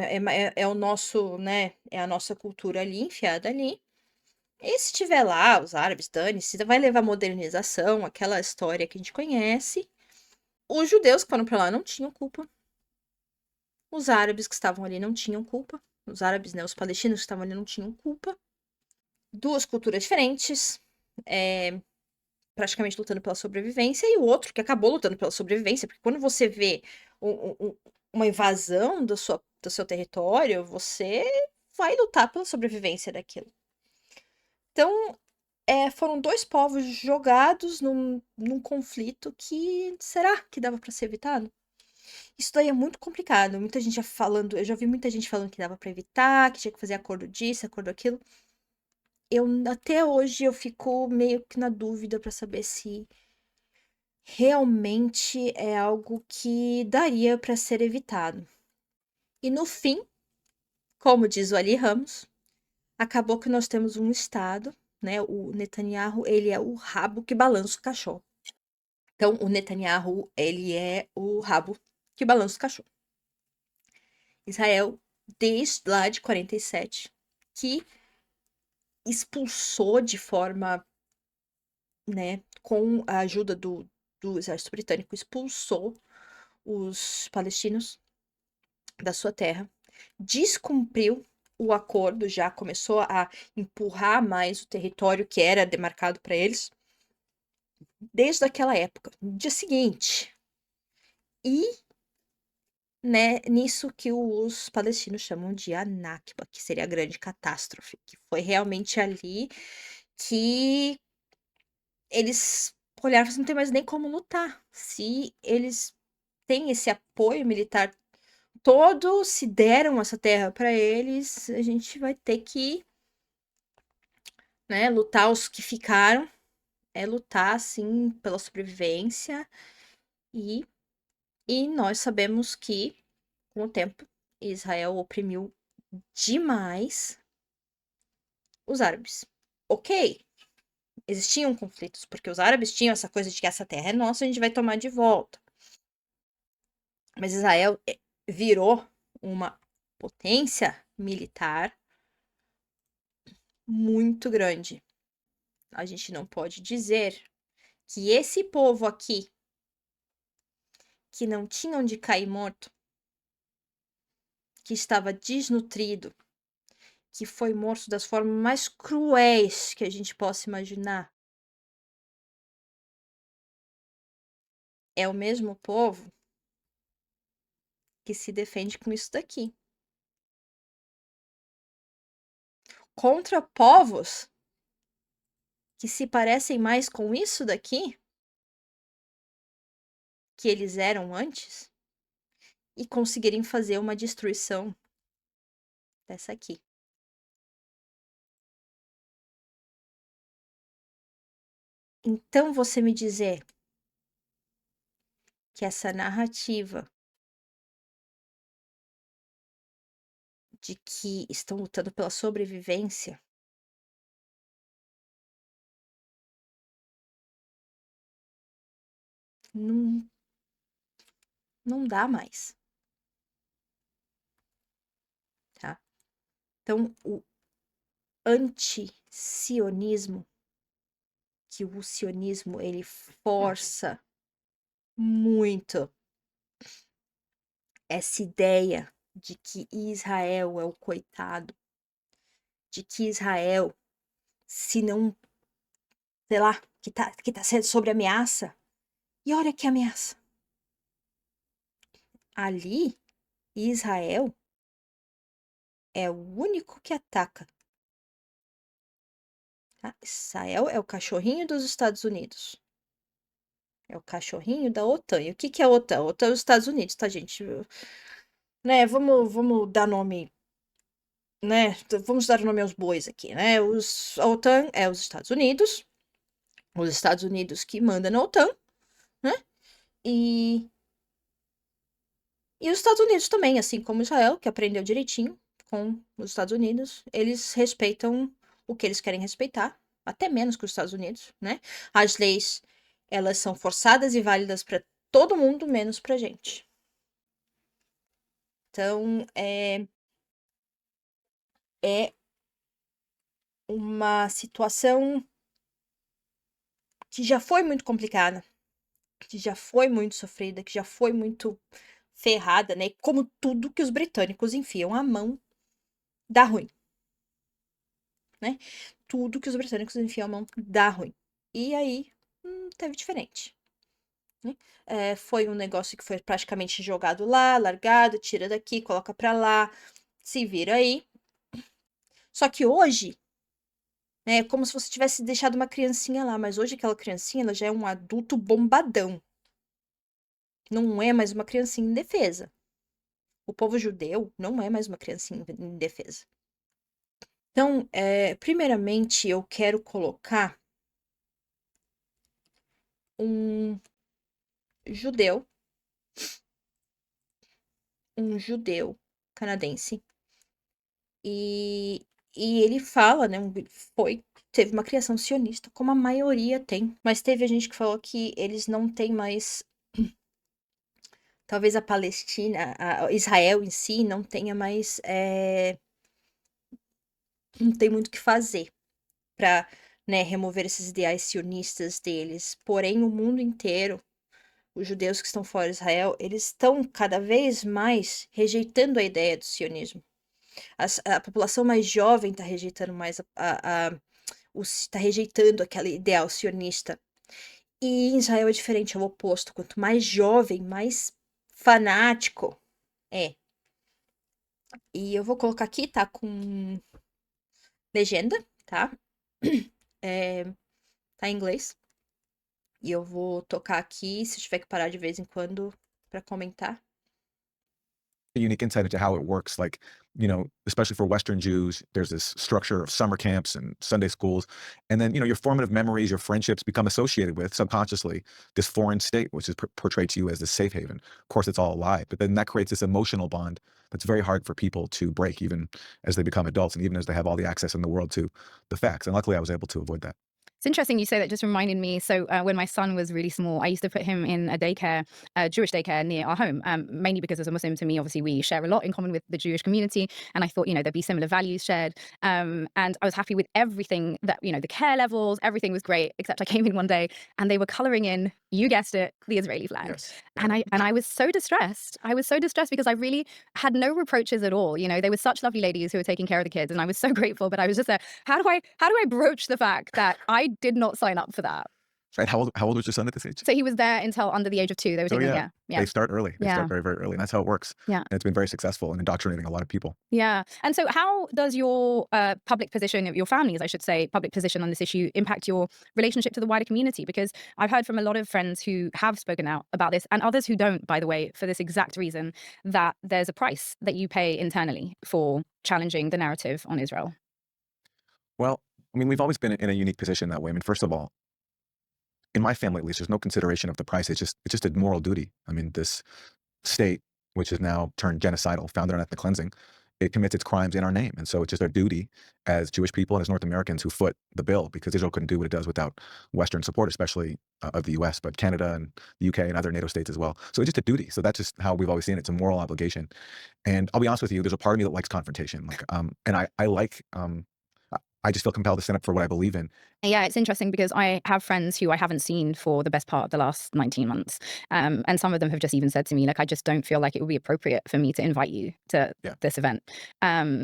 é o nosso, né? É a nossa cultura ali, enfiada ali. E se tiver lá, os árabes, dane-se, vai levar modernização, aquela história que a gente conhece. Os judeus que foram para lá não tinham culpa. Os árabes que estavam ali não tinham culpa. Os árabes, né? Os palestinos que estavam ali não tinham culpa. Duas culturas diferentes, praticamente lutando pela sobrevivência, e o outro que acabou lutando pela sobrevivência, porque quando você vê uma invasão do seu território, você vai lutar pela sobrevivência daquilo. Então, foram dois povos jogados num conflito que será que dava para ser evitado? Isso daí é muito complicado. Muita gente já falando, eu já vi muita gente falando que dava para evitar, que tinha que fazer acordo disso, acordo aquilo. Eu até hoje eu fico meio que na dúvida para saber se realmente é algo que daria para ser evitado. E no fim, como diz o Ali Ramos, acabou que nós temos um estado, né? O Netanyahu, ele é o rabo que balança o cachorro. Então, o Netanyahu, ele é o rabo que balança o cachorro. Israel, desde lá de 47, que expulsou de forma, né, com a ajuda do exército britânico, expulsou os palestinos da sua terra, descumpriu o acordo, já começou a empurrar mais o território que era demarcado para eles, desde aquela época. No dia seguinte, e né, nisso que os palestinos chamam de Anakba, que seria a grande catástrofe, que foi realmente ali que eles olharam e falaram, não tem mais nem como lutar. Se eles têm esse apoio militar todo, se deram essa terra para eles, a gente vai ter que, né, lutar os que ficaram, lutar assim pela sobrevivência e nós sabemos que com o tempo Israel oprimiu demais os árabes. Ok, existiam conflitos, porque os árabes tinham essa coisa de que essa terra é nossa, a gente vai tomar de volta. Mas Israel virou uma potência militar muito grande. A gente não pode dizer que esse povo aqui, que não tinha onde cair morto, que estava desnutrido, que foi morto das formas mais cruéis que a gente possa imaginar, é o mesmo povo que se defende com isso daqui. Contra povos que se parecem mais com isso daqui que eles eram antes e conseguirem fazer uma destruição dessa aqui. Então você me dizer que essa narrativa de que estão lutando pela sobrevivência não, não dá mais, tá? Então, o anti-sionismo, que o sionismo ele força muito essa ideia de que Israel é o coitado, de que Israel, se não, sei lá, que tá sendo sobre ameaça. E olha que ameaça. Ali, Israel é o único que ataca, tá? Israel é o cachorrinho dos Estados Unidos. É o cachorrinho da OTAN. E o que que é a OTAN? A OTAN é os Estados Unidos, tá, gente? Né, vamos dar nome, né? Vamos dar nome aos bois aqui, né? A OTAN é os Estados Unidos que mandam na OTAN, né? E, e os Estados Unidos também, assim como Israel, que aprendeu direitinho com os Estados Unidos, eles respeitam o que eles querem respeitar, até menos que os Estados Unidos, né? As leis, elas são forçadas e válidas para todo mundo, menos pra gente. Então, é uma situação que já foi muito complicada, que já foi muito sofrida, que já foi muito ferrada, né? Como tudo que os britânicos enfiam a mão dá ruim, né? Tudo que os britânicos enfiam a mão dá ruim. E aí, teve diferente, né? Foi um negócio que foi praticamente jogado lá, largado, tira daqui, coloca pra lá, se vira aí. Só que hoje, né, é como se você tivesse deixado uma criancinha lá, mas hoje aquela criancinha, ela já é um adulto bombadão. Não é mais uma criancinha indefesa. O povo judeu não é mais uma criancinha indefesa. Então, primeiramente, eu quero colocar um judeu, um judeu canadense, e, e ele fala, né, teve uma criação sionista, como a maioria tem, mas teve a gente que falou que eles não têm mais, talvez a Palestina, Israel em si não tenha mais, não tem muito o que fazer para, né, remover esses ideais sionistas deles. Porém, o mundo inteiro, os judeus que estão fora de Israel, eles estão cada vez mais rejeitando a ideia do sionismo. A população mais jovem está rejeitando mais está rejeitando aquele ideal sionista. E em Israel é diferente, é o oposto. Quanto mais jovem, mais fanático é. E eu vou colocar aqui, tá com legenda, tá? Tá em inglês. E eu vou tocar aqui, se eu tiver que parar de vez em quando para comentar. A unique insight into how it works. Like, especially for Western Jews, there's this structure of summer camps and Sunday schools. And then, your formative memories, your friendships become associated with subconsciously this foreign state, which is portrayed to you as the safe haven. Of course, it's all a lie, but then that creates this emotional bond that's very hard for people to break, even as they become adults and even as they have all the access in the world to the facts. And luckily, I was able to avoid that. It's interesting you say that, just reminded me. So when my son was really small, I used to put him in a daycare, a Jewish daycare near our home, mainly because as a Muslim, to me, obviously, we share a lot in common with the Jewish community. And I thought, there'd be similar values shared. And I was happy with everything that, the care levels, everything was great, except I came in one day and they were coloring in, you guessed it, the Israeli flag. Yes. And I was so distressed. I was so distressed because I really had no reproaches at all. They were such lovely ladies who were taking care of the kids, and I was so grateful. But I was just there. How do I broach the fact that I did not sign up for that? And how old was your son at this age? So he was there until under the age of 2. They were Oh, taking, yeah. yeah, They start early. They yeah, start very, very early. And that's how it works. yeah. And it's been very successful in indoctrinating a lot of people. Yeah. And so how does your public position, your family's, I should say, public position on this issue impact your relationship to the wider community? Because I've heard from a lot of friends who have spoken out about this, and others who don't, by the way, for this exact reason, that there's a price that you pay internally for challenging the narrative on Israel. Well, I mean, we've always been in a unique position that way. I mean, first of all, in my family at least, there's no consideration of the price. It's just a moral duty. I mean, this state, which is now turned genocidal, founded on ethnic cleansing, it commits its crimes in our name. And so it's just our duty as Jewish people and as North Americans who foot the bill, because Israel couldn't do what it does without Western support, especially of the US, but Canada and the UK and other NATO states as well. So it's just a duty. So that's just how we've always seen it. It's a moral obligation. And I'll be honest with you, there's a part of me that likes confrontation. And I like, I just feel compelled to stand up for what I believe in. Yeah, it's interesting because I have friends who I haven't seen for the best part of the last 19 months. And some of them have just even said to me, like, I just don't feel like it would be appropriate for me to invite you to Yeah. this event,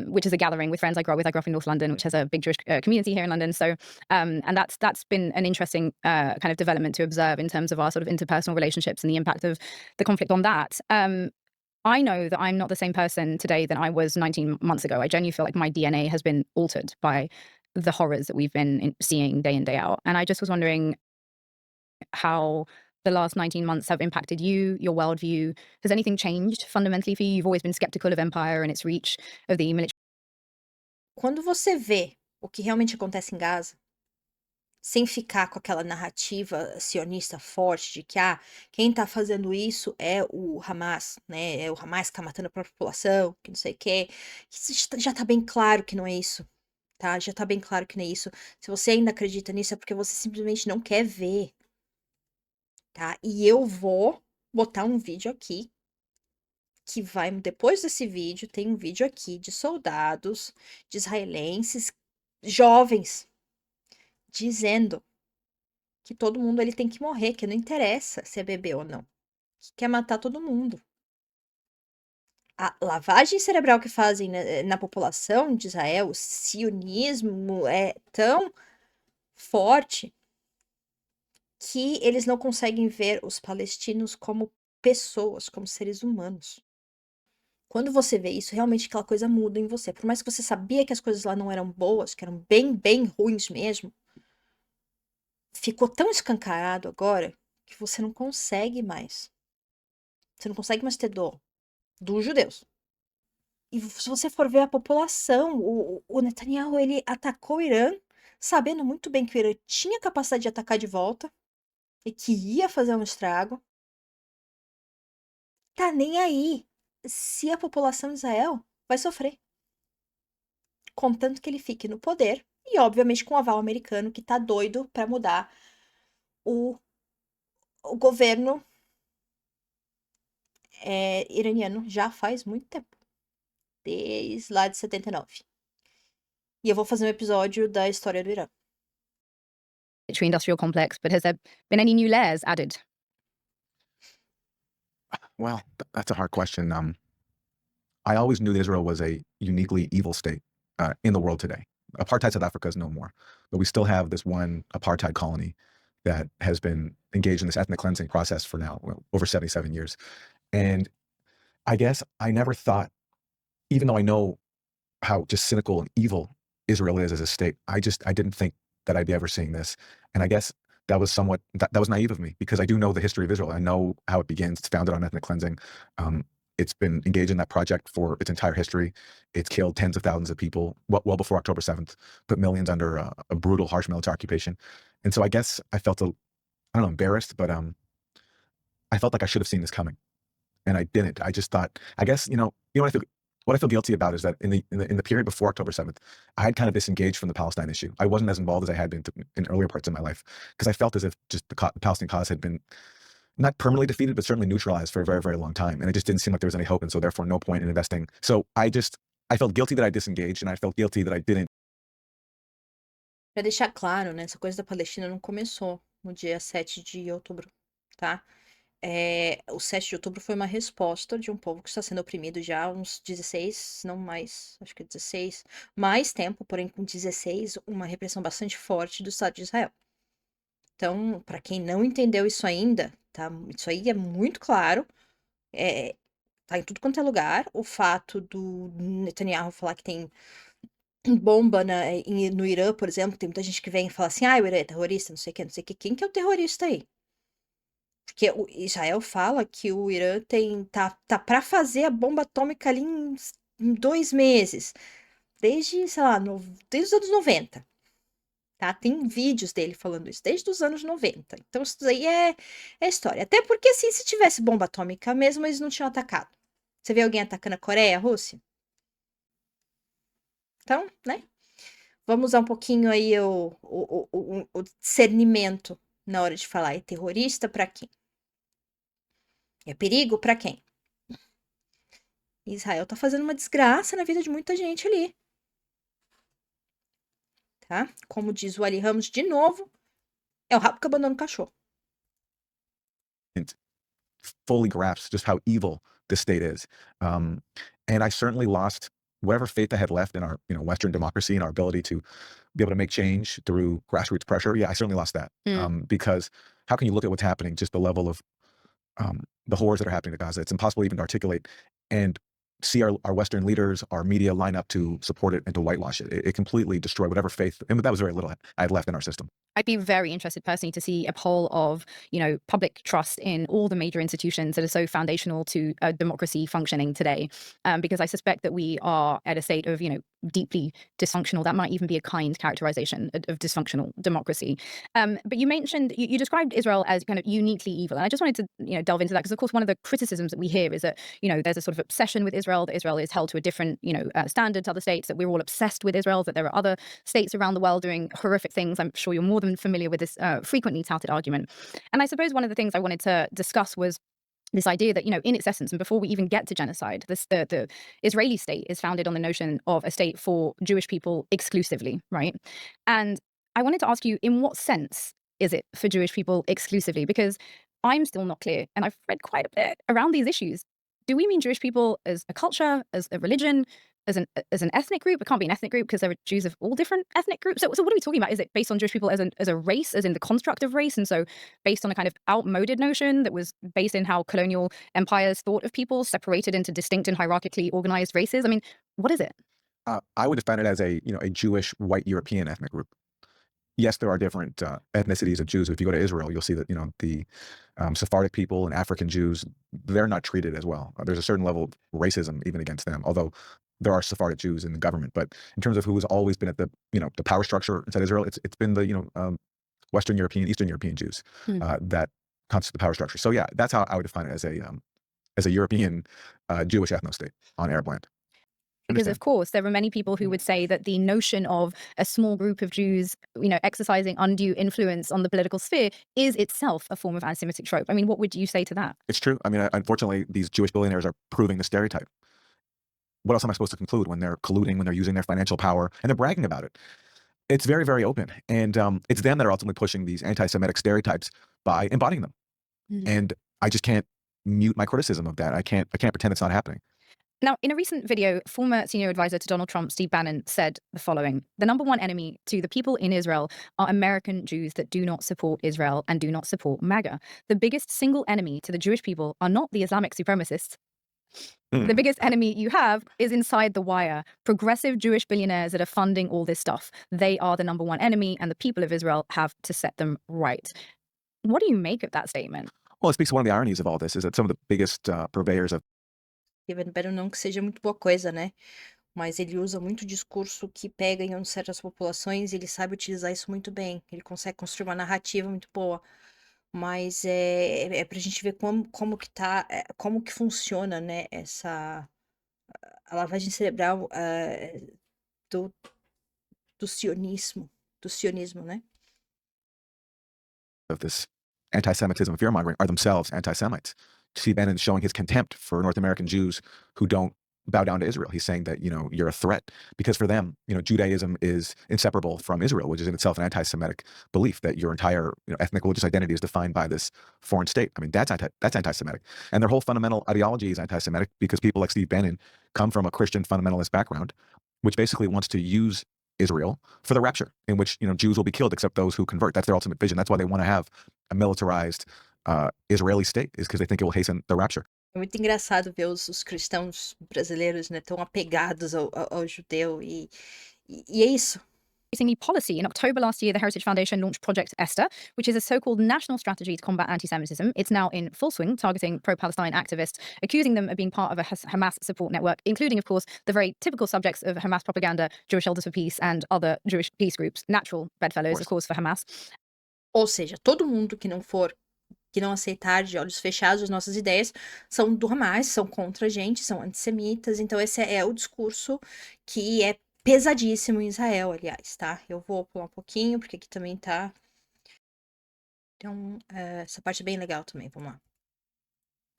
which is a gathering with friends I grew up with. I grew up in North London, which has a big Jewish community here in London. So, and that's been an interesting kind of development to observe in terms of our sort of interpersonal relationships and the impact of the conflict on that. I know that I'm not the same person today than I was 19 months ago. I genuinely feel like my DNA has been altered by the horrors that we've been seeing day in, day out. And I just was wondering how the last 19 months have impacted you, your worldview. Has anything changed fundamentally for you? You've always been skeptical of empire and its reach, of the military. Quando você vê o que realmente acontece em Gaza, sem ficar com aquela narrativa sionista forte de que quem tá fazendo isso é o Hamas, né? É o Hamas que tá matando a própria população, que não sei o quê. Isso já tá bem claro que não é isso, tá? Já tá bem claro que não é isso. Se você ainda acredita nisso, é porque você simplesmente não quer ver, tá? E eu vou botar um vídeo aqui que vai. Depois desse vídeo, tem um vídeo aqui de soldados, de israelenses, jovens, dizendo que todo mundo ele tem que morrer, que não interessa se é bebê ou não, que quer matar todo mundo. A lavagem cerebral que fazem na população de Israel, o sionismo é tão forte que eles não conseguem ver os palestinos como pessoas, como seres humanos. Quando você vê isso, realmente aquela coisa muda em você. Por mais que você sabia que as coisas lá não eram boas, que eram bem, bem ruins mesmo, ficou tão escancarado agora que você não consegue mais. Você não consegue mais ter dó dos judeus. E se você for ver a população, o Netanyahu, ele atacou o Irã, sabendo muito bem que o Irã tinha capacidade de atacar de volta e que ia fazer um estrago. Tá nem aí se a população de Israel vai sofrer. Contanto que ele fique no poder e, obviamente, com o aval americano que tá doido para mudar o governo iraniano já faz muito tempo. Desde lá de 79. E eu vou fazer um episódio da história do Irã. Industrial complex, but has there been any new layers added? Well, that's a hard question. I always knew that Israel was a uniquely evil state in the world today. Apartheid South Africa is no more, but we still have this one apartheid colony that has been engaged in this ethnic cleansing process for now over 77 years. And I guess I never thought, even though I know how just cynical and evil Israel is as a state, I didn't think that I'd be ever seeing this. And I guess that was somewhat that was naive of me, because I do know the history of Israel. I know how it begins. It's founded on ethnic cleansing. It's been engaged in that project for its entire history. It's killed tens of thousands of people well before October 7th, put millions under a brutal, harsh military occupation. And so I guess I felt embarrassed, but I felt like I should have seen this coming, and I didn't. I just thought, I guess, what I feel guilty about is that in the period before October 7th, I had kind of disengaged from the Palestine issue. I wasn't as involved as I had been in earlier parts of my life, because I felt as if just the Palestinian cause had been not permanently defeated, but certainly neutralized for a very, very long time. And it just didn't seem like there was any hope. And so therefore no point in investing. So I felt guilty that I disengaged, and I felt guilty that I didn't. Pra deixar claro, né, essa coisa da Palestina não começou no dia 7 de outubro, tá? O 7 de outubro foi uma resposta de um povo que está sendo oprimido já há uns 16, não mais, acho que 16, mais tempo, porém com 16, uma repressão bastante forte do Estado de Israel. Então, para quem não entendeu isso ainda, tá? Isso aí é muito claro, tá em tudo quanto é lugar. O fato do Netanyahu falar que tem bomba no Irã, por exemplo, tem muita gente que vem e fala assim, o Irã é terrorista, não sei o que, não sei o que. Quem que é o terrorista aí? Porque o Israel fala que o Irã tá para fazer a bomba atômica ali em 2 meses. Desde, sei lá, desde os anos 90. Tá? Tem vídeos dele falando isso, desde os anos 90. Então isso aí é história. Até porque, assim, se tivesse bomba atômica mesmo, eles não tinham atacado. Você vê alguém atacando a Coreia, a Rússia? Então, né? Vamos usar um pouquinho aí o discernimento na hora de falar. É terrorista para quem? É perigo para quem? Israel tá fazendo uma desgraça na vida de muita gente ali. Tá? Como diz o Ali Ramos de novo, é o rabo que abandona o cachorro. Fully grasp just how evil this state is. And I certainly lost whatever faith I had left in our Western democracy and our ability to be able to make change through grassroots pressure. Yeah, I certainly lost that. Because how can you look at what's happening, just the level of the horrors that are happening to Gaza. It's impossible even to articulate and see our Western leaders, our media line up to support it and to whitewash it. It completely destroyed whatever faith, and that was very little I had left in our system. I'd be very interested personally to see a poll of, public trust in all the major institutions that are so foundational to a democracy functioning today, because I suspect that we are at a state of, deeply dysfunctional. That might even be a kind characterization of dysfunctional democracy. But you mentioned, you described Israel as kind of uniquely evil. And I just wanted to, delve into that because, of course, one of the criticisms that we hear is that, there's a sort of obsession with Israel, that Israel is held to a different, standard to other states, that we're all obsessed with Israel, that there are other states around the world doing horrific things. I'm sure you're more than familiar with this frequently touted argument. And I suppose one of the things I wanted to discuss was this idea that, in its essence, and before we even get to genocide, the Israeli state is founded on the notion of a state for Jewish people exclusively, right? And I wanted to ask you, in what sense is it for Jewish people exclusively? Because I'm still not clear, and I've read quite a bit around these issues. Do we mean Jewish people as a culture, as a religion, as an ethnic group? It can't be an ethnic group because there are Jews of all different ethnic groups. So what are we talking about? Is it based on Jewish people as a race, as in the construct of race? And so based on a kind of outmoded notion that was based in how colonial empires thought of people, separated into distinct and hierarchically organized races? I mean, what is it? I would define it as a Jewish white European ethnic group. Yes, there are different ethnicities of Jews. If you go to Israel, you'll see that the Sephardic people and African Jews, they're not treated as well. There's a certain level of racism even against them, although there are Sephardic Jews in the government. But in terms of who has always been at the the power structure inside Israel, it's been the Western European, Eastern European Jews that constitute the power structure. So yeah, that's how I would define it, as a European Jewish ethno state on Arab land. Because, of course, there are many people who would say that the notion of a small group of Jews, exercising undue influence on the political sphere is itself a form of anti-Semitic trope. I mean, what would you say to that? It's true. I mean, unfortunately, these Jewish billionaires are proving the stereotype. What else am I supposed to conclude when they're colluding, when they're using their financial power, and they're bragging about it? It's very, very open. And it's them that are ultimately pushing these anti-Semitic stereotypes by embodying them. And I just can't mute my criticism of that. I can't pretend it's not happening. Now, in a recent video, former senior advisor to Donald Trump, Steve Bannon, said the following: the number one enemy to the people in Israel are American Jews that do not support Israel and do not support MAGA. The biggest single enemy to the Jewish people are not the Islamic supremacists. The biggest enemy you have is inside the wire. Progressive Jewish billionaires that are funding all this stuff. They are the number one enemy, and the people of Israel have to set them right. What do you make of that statement? Well, it speaks to one of the ironies of all this, is that some of the biggest purveyors of Espero não que seja muito boa coisa, né? Mas ele usa muito discurso que pega em certas populações e ele sabe utilizar isso muito bem. Ele consegue construir uma narrativa muito boa. Mas é pra gente ver como que tá, como que funciona, né, a lavagem cerebral do, do sionismo, né? this anti-Semitism, fear-mongering, are themselves anti-Semites. Steve Bannon is showing his contempt for North American Jews who don't bow down to Israel. He's saying that, you're a threat, because for them, Judaism is inseparable from Israel, which is in itself an anti-Semitic belief, that your entire ethnic religious identity is defined by this foreign state. I mean, that's anti-Semitic. And their whole fundamental ideology is anti-Semitic because people like Steve Bannon come from a Christian fundamentalist background, which basically wants to use Israel for the rapture, in which Jews will be killed except those who convert. That's their ultimate vision. That's why they want to have a militarized Israeli state, is because they think it will hasten the rapture. É muito engraçado ver os cristãos brasileiros, né, tão apegados ao judeu e é isso. Policy. In October last year, the Heritage Foundation launched Project Esther, which is a so-called national strategy to combat anti-Semitism. It's now in full swing, targeting pro-Palestine activists, accusing them of being part of a Hamas support network, including, of course, the very typical subjects of Hamas propaganda, Jewish Elders for Peace and other Jewish peace groups, natural bedfellows, of course, for Hamas. Ou seja, todo mundo que não aceitar de olhos fechados as nossas ideias são do Hamas, são contra a gente, são antissemitas. Então esse é o discurso que é pesadíssimo em Israel, aliás, tá? Eu vou pular um pouquinho, porque aqui também tá. Então, essa parte é bem legal também, vamos lá.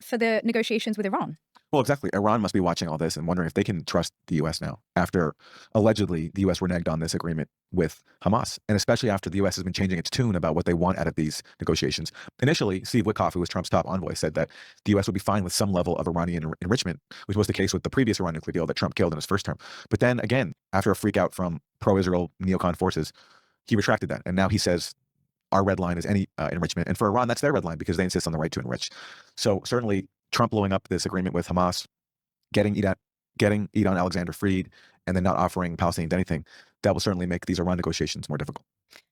For the negotiations with Iran. Well, exactly. Iran must be watching all this and wondering if they can trust the U.S. now, after allegedly the U.S. reneged on this agreement with Hamas, and especially after the U.S. has been changing its tune about what they want out of these negotiations. Initially, Steve Witkoff, who was Trump's top envoy, said that the U.S. would be fine with some level of Iranian enrichment, which was the case with the previous Iran nuclear deal that Trump killed in his first term. But then again, after a freak out from pro-Israel neocon forces, he retracted that. And now he says our red line is any enrichment. And for Iran, that's their red line because they insist on the right to enrich. So certainly Trump blowing up this agreement with Hamas, getting Idan Alexander freed, and then not offering Palestinians anything, that will certainly make these Iran negotiations more difficult.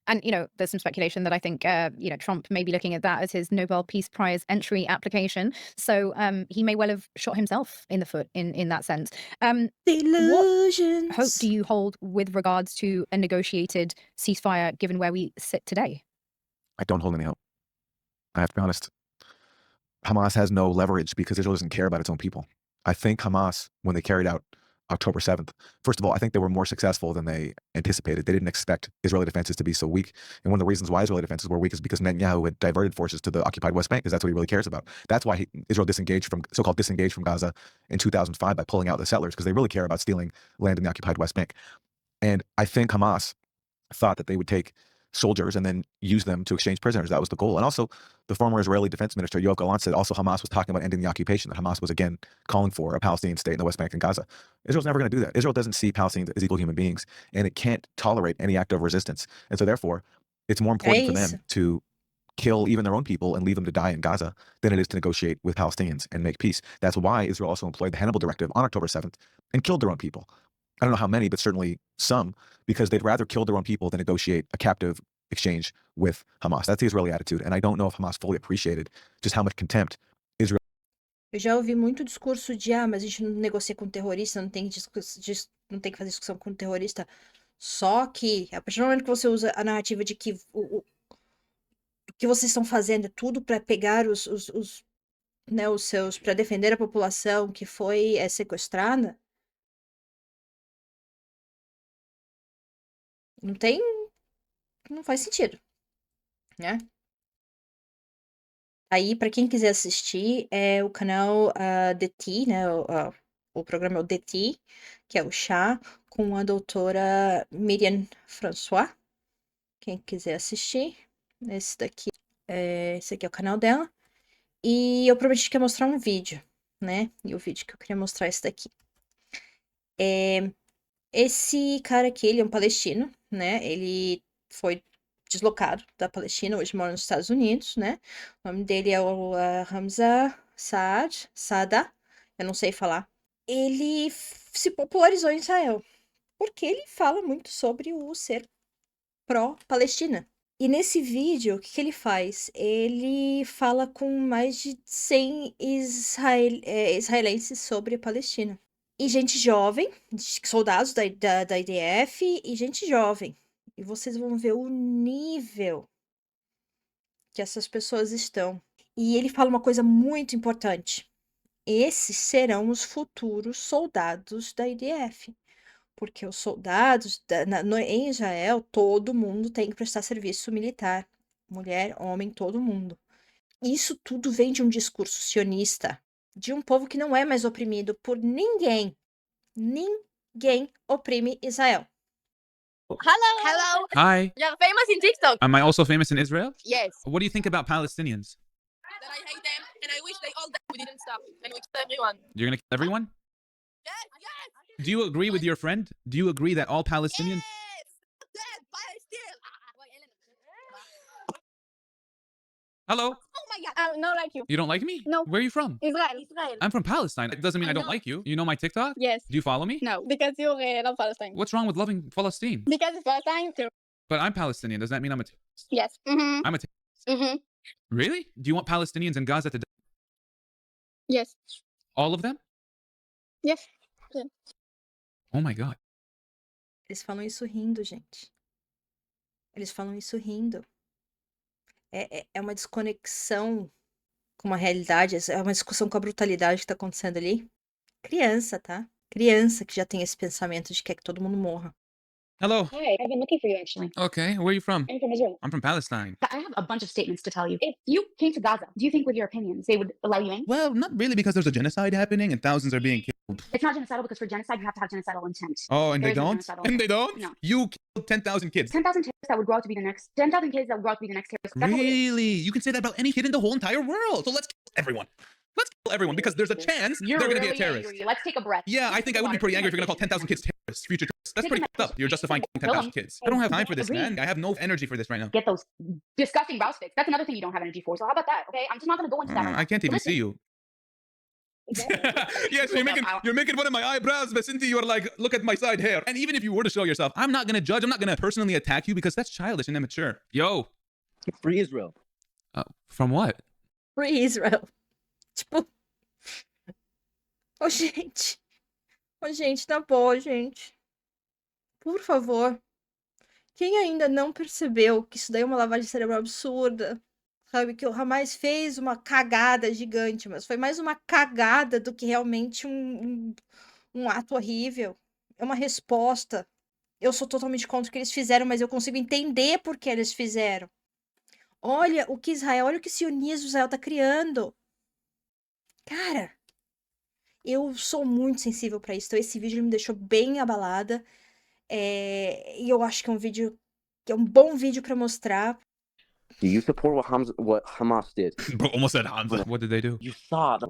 And, there's some speculation that I think, Trump may be looking at that as his Nobel Peace Prize entry application. So he may well have shot himself in the foot in that sense. What Delusions. hope do you hold with regards to a negotiated ceasefire, given where we sit today? I don't hold any hope. I have to be honest. Hamas has no leverage because Israel doesn't care about its own people. I think Hamas, when they carried out October 7th, first of all, I think they were more successful than they anticipated. They didn't expect Israeli defenses to be so weak. And one of the reasons why Israeli defenses were weak is because Netanyahu had diverted forces to the occupied West Bank, because that's what he really cares about. That's why Israel so-called disengaged from Gaza in 2005 by pulling out the settlers, because they really care about stealing land in the occupied West Bank. And I think Hamas thought that they would take soldiers and then use them to exchange prisoners. That was the goal. And also, the former Israeli defense minister, Yoav Gallant, said also Hamas was talking about ending the occupation, that Hamas was again calling for a Palestinian state in the West Bank and Gaza. Israel's never going to do that. Israel doesn't see Palestinians as equal human beings, and it can't tolerate any act of resistance. And so therefore, it's more important for them to kill even their own people and leave them to die in Gaza than it is to negotiate with Palestinians and make peace. That's why Israel also employed the Hannibal Directive on October 7th and killed their own people. I don't know how many, but certainly some, because they'd rather kill their own people than negotiate a captive exchange with Hamas. That's the Israeli attitude. And I don't know if Hamas fully appreciated just how much contempt Israel. Eu já ouvi muito discurso de, mas a gente não negocia com terrorista, não tem que fazer discussão com terrorista. Só que, a partir do momento que você usa a narrativa de que o que vocês estão fazendo é tudo para pegar os seus, para defender a população que foi sequestrada, não faz sentido, né? Aí, para quem quiser assistir, é o canal The Tea, né? O programa é o The Tea, que é o chá, com a doutora Miriam François. Quem quiser assistir, esse aqui é o canal dela. E eu prometi que ia mostrar um vídeo, né? E o vídeo que eu queria mostrar é esse daqui. Esse cara aqui, ele é um palestino, né? Ele foi deslocado da Palestina, hoje mora nos Estados Unidos, né? O nome dele é o Hamza Saada, eu não sei falar. Ele se popularizou em Israel, porque ele fala muito sobre o ser pró-Palestina. E nesse vídeo, o que ele faz? Ele fala com mais de 100 israelenses sobre a Palestina. E gente jovem, soldados da IDF e gente jovem. E vocês vão ver o nível que essas pessoas estão. E ele fala uma coisa muito importante. Esses serão os futuros soldados da IDF. Porque os soldados em Israel, todo mundo tem que prestar serviço militar. Mulher, homem, todo mundo. Isso tudo vem de um discurso sionista. De um povo que não é mais oprimido por ninguém. Ninguém oprime Israel. Hello. Hi. You're famous in TikTok. Am I also famous in Israel? Yes. What do you think about Palestinians? That I hate them and I wish they all died. We didn't stop and we killed everyone. You're going to kill everyone? Yes. Do you agree with your friend? Do you agree that all Palestinians... Yes. Dead. Palestine. Hello? Oh my God. I don't like you. You don't like me? No. Where are you from? Israel. I'm from Palestine. It doesn't mean I I don't know. like you. You know my TikTok? Yes. Do you follow me? No. Because you love Palestine. What's wrong with loving Palestine? Because it's Palestine too. But I'm Palestinian. Does that mean I'm a terrorist? Yes. Mm-hmm. I'm a terrorist. Mm-hmm. Really? Do you want Palestinians in Gaza to die? Yes. All of them? Yes. Oh my God. Eles falam isso rindo, gente. Eles falam isso rindo. É uma desconexão com uma realidade, é uma discussão com a brutalidade que tá acontecendo ali. Criança, tá? Criança que já tem esse pensamento de que quer que todo mundo morra. Hello. Hi, I've been looking for you actually. Okay. Where are you from? I'm from Israel. I'm from Palestine. I have a bunch of statements to tell you. If you came to Gaza, do you think with your opinions they would allow you in? Well, not really, because there's a genocide happening and thousands are being killed. It's not genocidal because for genocide you have to have genocidal intent. Oh, and There they is no don't? genocidal And they intent. don't? No. You killed 10,000 kids. 10,000 terrorists that would grow up to be the next 10,000 kids that would grow up to be the next terrorists. That's what it is. Really? You can say that about any kid in the whole entire world. So let's kill everyone. Let's kill everyone because there's a chance You're they're going to really be a terrorist. angry. Let's take a breath. Yeah, I think I would be pretty angry if you're going to call 10,000 kids terrorists, future terrorists. That's pretty fucked up. You're justifying killing 10,000 kids. I don't have time for this, man. I have no energy for this right now. Get those disgusting brows fixed. That's another thing you don't have energy for. So how about that? Okay, I'm just not gonna go into that. Right I can't even Listen. see you. Exactly. Yes, you're making fun of my eyebrows, but Cynthia, you're like, look at my side hair. And even if you were to show yourself, I'm not gonna judge. I'm not gonna personally attack you because that's childish and immature. Yo, Free Israel. from what? Free Israel. Tipo. Ô, gente. Ô, gente, tá bom, gente. Por favor. Quem ainda não percebeu que isso daí é uma lavagem cerebral absurda, sabe? Que o Hamas fez uma cagada gigante, mas foi mais uma cagada do que realmente um ato horrível. É uma resposta. Eu sou totalmente contra o que eles fizeram, mas eu consigo entender por que eles fizeram. Olha o que o sionismo Israel tá criando. Cara, eu sou muito sensível pra isso. Então, esse vídeo me deixou bem abalada. E eu acho que é um vídeo que é um bom vídeo pra mostrar. Do you support what Hamas did? Bro, almost said Hamza. What did they do? You saw the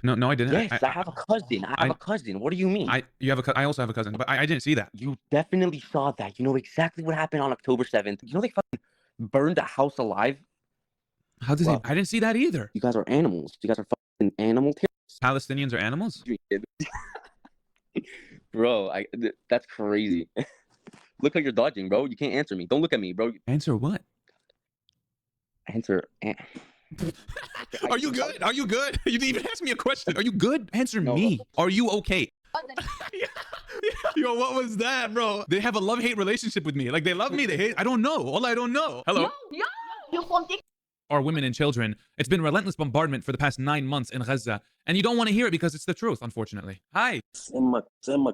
No, I didn't. Yes, I have a cousin. I have a cousin. What do you mean? I also have a cousin, but I didn't see that. You definitely saw that. You know exactly what happened on October 7th. You know they fucking burned the house alive? How did Wow. I didn't see that either. You guys are animals. You guys are fucking animal terrorists. Palestinians are animals? Bro, that's crazy. Look like you're dodging, bro. You can't answer me. Don't look at me, bro. Answer what? Answer. Are you good? Are you good? You didn't even ask me a question. Are you good? Answer No. me. Are you okay? Yo, what was that, bro? They have a love-hate relationship with me. Like, they love me, they hate. I don't know. All I don't know. Hello? You from TikTok? Our women and children. It's been relentless bombardment for the past 9 months in Gaza. And you don't want to hear it because it's the truth, unfortunately. Hi. Simmak,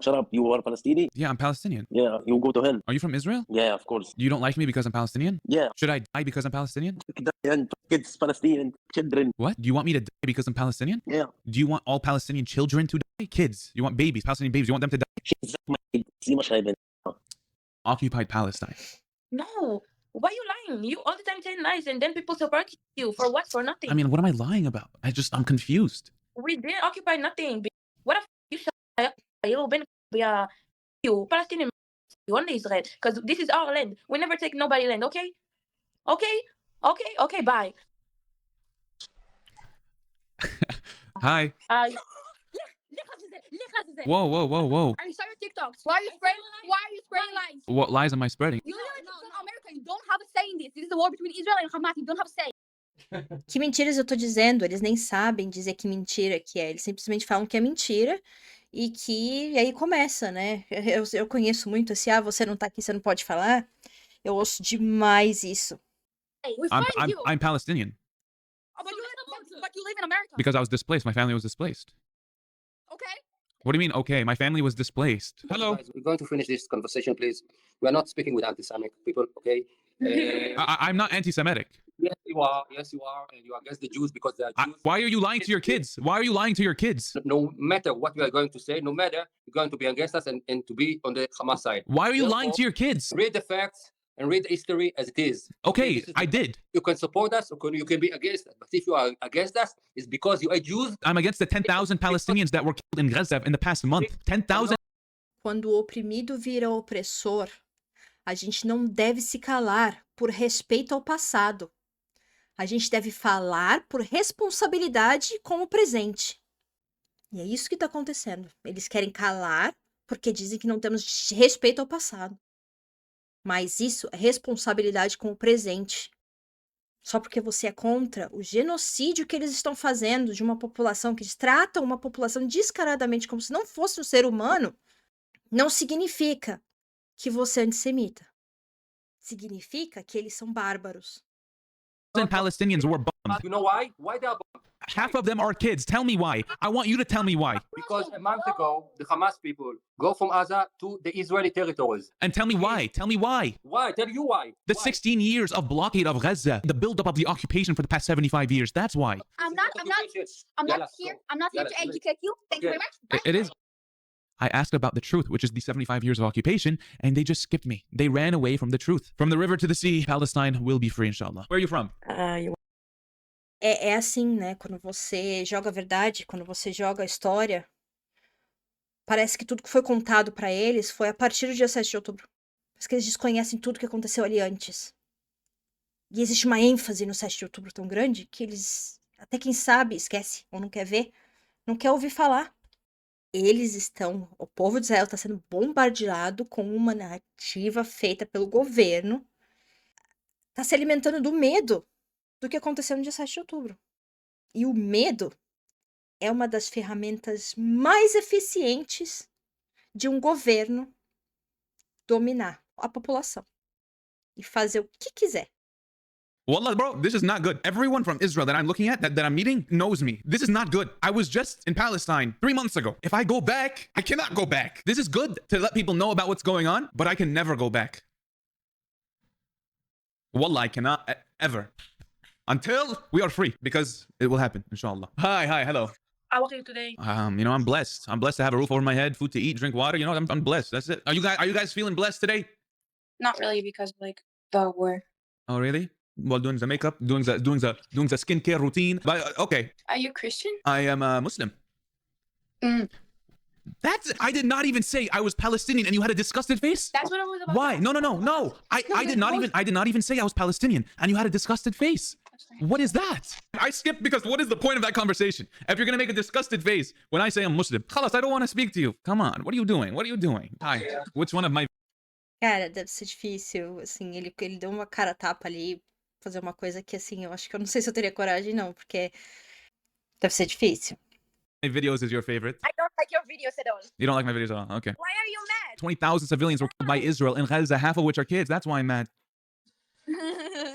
shut up. You are Palestinian? Yeah, I'm Palestinian. Yeah, you go to hell. Are you from Israel? Yeah, of course. You don't like me because I'm Palestinian? Yeah, Should I die because I'm Palestinian? kids, Palestinian, children. What? Do you want me to die because I'm Palestinian? Yeah, Do you want all Palestinian children to die? Kids. You want babies, Palestinian babies. You want them to die? kids, see ما شايفين. Occupied Palestine. No. Why you lying? You all the time say nice and then people support you. For what? For nothing. I mean, what am I lying about? I'm confused. We didn't occupy nothing. What if you say you been you Palestinian you only Israel? Because this is our land. We never take nobody land, okay? Okay, bye. Hi. Whoa. I saw your TikToks. Why are you spreading lies? What lies am I spreading? You live in America. You don't have a say in this. This is a war between Israel and Hamas. You don't have a say. Que mentiras eu tô dizendo? Eles nem sabem dizer que mentira que é. Eles simplesmente falam que é mentira e aí começa, né? Eu conheço muito esse, você não tá aqui, você não pode falar. Eu ouço demais isso. We find you. I'm Palestinian But you live in America. because I was displaced. My family was displaced. Okay. What do you mean? Okay, my family was displaced. Hello. Guys, we're going to finish this conversation, please. We are not speaking with anti-Semitic people, okay? I'm not anti-Semitic. Yes, you are. Yes, you are. And you are against the Jews because they are Jews. Why are you lying to your kids? Why are you lying to your kids? No matter what we are going to say, no matter, you're going to be against us and to be on the Hamas side. Why are you lying Therefore, to your kids? Read the facts and read the history as it is. Okay, This is I the- did. You can support us or you can be against us. But if you are against us, it's because you are Jews. I'm against the 10,000 Palestinians that were killed in Gaza in the past month. 10,000. Quando o oprimido vira opressor, a gente não deve se calar por respeito ao passado. A gente deve falar por responsabilidade com o presente. E é isso que está acontecendo. Eles querem calar porque dizem que não temos respeito ao passado. Mas isso é responsabilidade com o presente. Só porque você é contra o genocídio que eles estão fazendo de uma população que eles tratam uma população descaradamente como se não fosse um ser humano, não significa que você é antissemita. Significa que eles são bárbaros. Palestinians were bombed. You know why? Why they are bombed? Half of them are kids. Tell me why. I want you to tell me why. Because a month ago, the Hamas people go from Gaza to the Israeli territories. And tell me why. Tell me why. Why? Tell you why. The Why? 16 years of blockade of Gaza, the buildup of the occupation for the past 75 years. That's why. I'm not here to educate you. Thank you very much. It is. I asked about the truth, which is the 75 years of occupation, and they just skipped me. They ran away from the truth. From the river to the sea, Palestine will be free, inshallah. Where are you from? É assim, né? Quando você joga a verdade, quando você joga a história, Parece que tudo que foi contado pra eles foi a partir do dia 7 de outubro. Parece que eles desconhecem tudo que aconteceu ali antes. E existe uma ênfase no 7 de outubro tão grande que eles, até quem sabe, esquece ou não quer ver, não quer ouvir falar. O povo de Israel está sendo bombardeado com uma narrativa feita pelo governo, está se alimentando do medo do que aconteceu no dia 7 de outubro. E o medo é uma das ferramentas mais eficientes de um governo dominar a população e fazer o que quiser. Wallah, bro, this is not good. Everyone from Israel that I'm looking at, that I'm meeting, knows me. This is not good. I was just in Palestine 3 months ago. If I go back, I cannot go back. This is good to let people know about what's going on, but I can never go back. Wallah, I cannot ever. Until we are free, because it will happen, inshallah. Hi, hello. How are you today? I'm blessed. I'm blessed to have a roof over my head, food to eat, drink water. I'm blessed. That's it. Are you guys feeling blessed today? Not really, because like the war. Oh, really? While doing the makeup, doing the skincare routine. But okay, Are you Christian? I am a Muslim. Mm. I did not even say I was Palestinian, and you had a disgusted face. That's what I was about. Why? No. I did not even say I was Palestinian, and you had a disgusted face. What is that? I skipped because what is the point of that conversation? If you're gonna make a disgusted face when I say I'm Muslim, khalas, I don't want to speak to you. Come on, what are you doing? What are you doing? Hi, which one of my Cara, deve ser difícil, assim, ele deu uma cara tapa ali, fazer uma coisa que, assim, eu acho que eu não sei se eu teria coragem, não, porque deve ser difícil. videos is your favorite? I don't like your videos at all. You don't like my videos at all? Okay. Why are you mad? 20,000 civilians were killed by Israel in Gaza, half of which are kids. That's why I'm mad.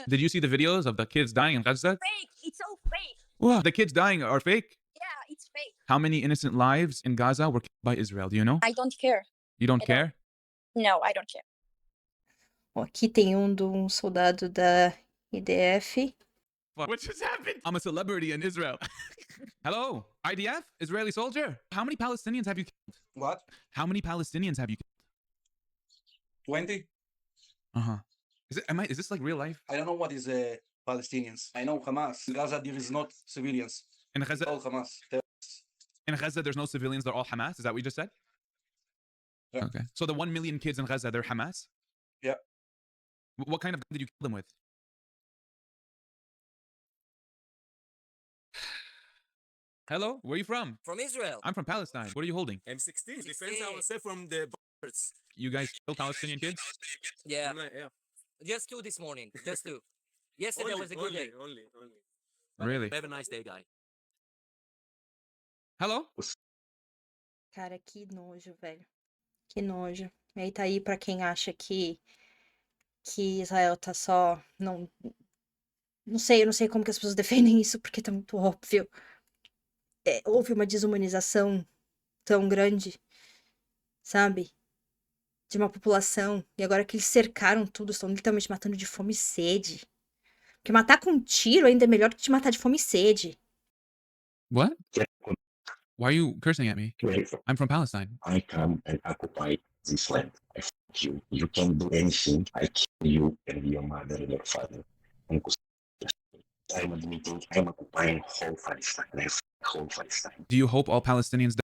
Did you see the videos of the kids dying in Gaza? Fake. It's so fake. Wow, the kids dying are fake. Yeah, it's fake. How many innocent lives in Gaza were killed by Israel? Do you know? I don't care. You don't I don't. care? No, I don't care. Ó, aqui tem um soldado da IDF. What just happened? I'm a celebrity in Israel. Hello, IDF, Israeli soldier. How many Palestinians have you killed? What? How many Palestinians have you killed? 20? Uh-huh. Is this like real life? I don't know what is Palestinians. I know Hamas. In Gaza, there is not civilians. In Gaza, All Hamas. there's no civilians, they're all Hamas. Is that what you just said? Yeah. Okay. So the 1 million kids in Gaza, they're Hamas? Yeah. What kind of gun did you kill them with? Hello, where are you from? From Israel. I'm from Palestine. What are you holding? M16. Defense ourselves from the bombers. You guys kill Palestinian kids? Yeah. Yeah. Just 2 this morning. Just 2. Yesterday was a good day. Only. Really? Have a nice day, guy. Hello? Cara, que nojo, velho. Que nojo. E aí tá aí pra quem acha que Israel tá só. Não sei, eu não sei como que as pessoas defendem isso, porque tá muito óbvio. Houve uma desumanização tão grande, sabe? De uma população. E agora que eles cercaram tudo, estão literalmente matando de fome e sede. Porque matar com um tiro ainda é melhor do que te matar de fome e sede. What? Why are you cursing at me? I'm from Palestine. I come and occupy this land. I fuck you. You can't do anything. I kill you and your mother and your father. I'm admitting I'm occupying whole Palestine. I fuck whole Palestine. Do you hope all Palestinians die?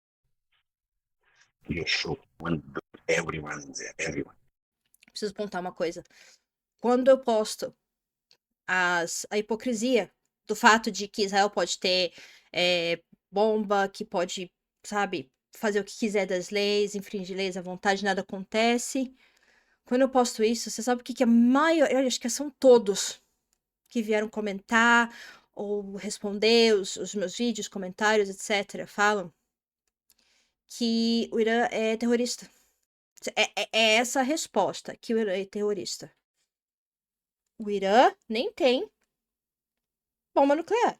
You should want everyone in there. Everyone. Preciso apontar uma coisa. Quando eu posto a hipocrisia do fato de que Israel pode ter bomba, que pode, sabe, fazer o que quiser das leis, infringir leis à vontade, nada acontece. Quando eu posto isso, você sabe o que a maioria, acho que são todos que vieram comentar ou responder os meus vídeos, comentários, etc., falam que o Irã é terrorista. É essa a resposta, que o Irã é terrorista. O Irã nem tem bomba nuclear.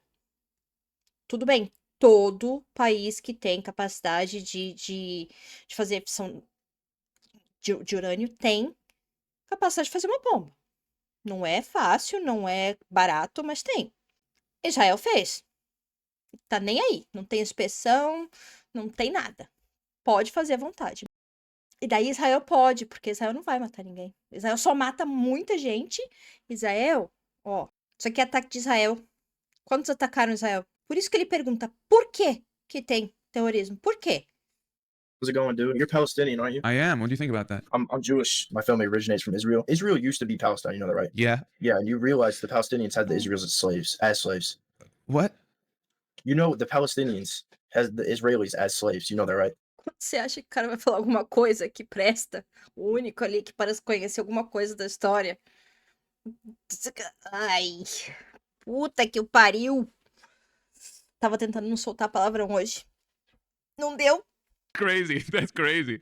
Tudo bem. Todo país que tem capacidade de fazer fissão de urânio tem capacidade de fazer uma bomba. Não é fácil, não é barato, mas tem. Israel fez. Tá nem aí. Não tem inspeção, não tem nada. Pode fazer à vontade. E daí Israel pode, porque Israel não vai matar ninguém. Israel só mata muita gente. Israel, ó, isso aqui é ataque de Israel. Quantos atacaram Israel? Por isso que ele pergunta, por que que tem terrorismo? Por quê? How's it going, dude? You're Palestinian, aren't you? I am. What do you think about that? I'm Jewish. My family originates from Israel. Israel used to be Palestine. You know that, right? Yeah. Yeah, and you realize the Palestinians had the Israelis as slaves. What? You know the Palestinians has the Israelis as slaves. You know that, right? Quando você acha que o cara vai falar alguma coisa que presta, o único ali que parece conhecer alguma coisa da história. Ai, puta que o pariu. Tava tentando não soltar palavrão hoje. Não deu. Crazy. That's crazy.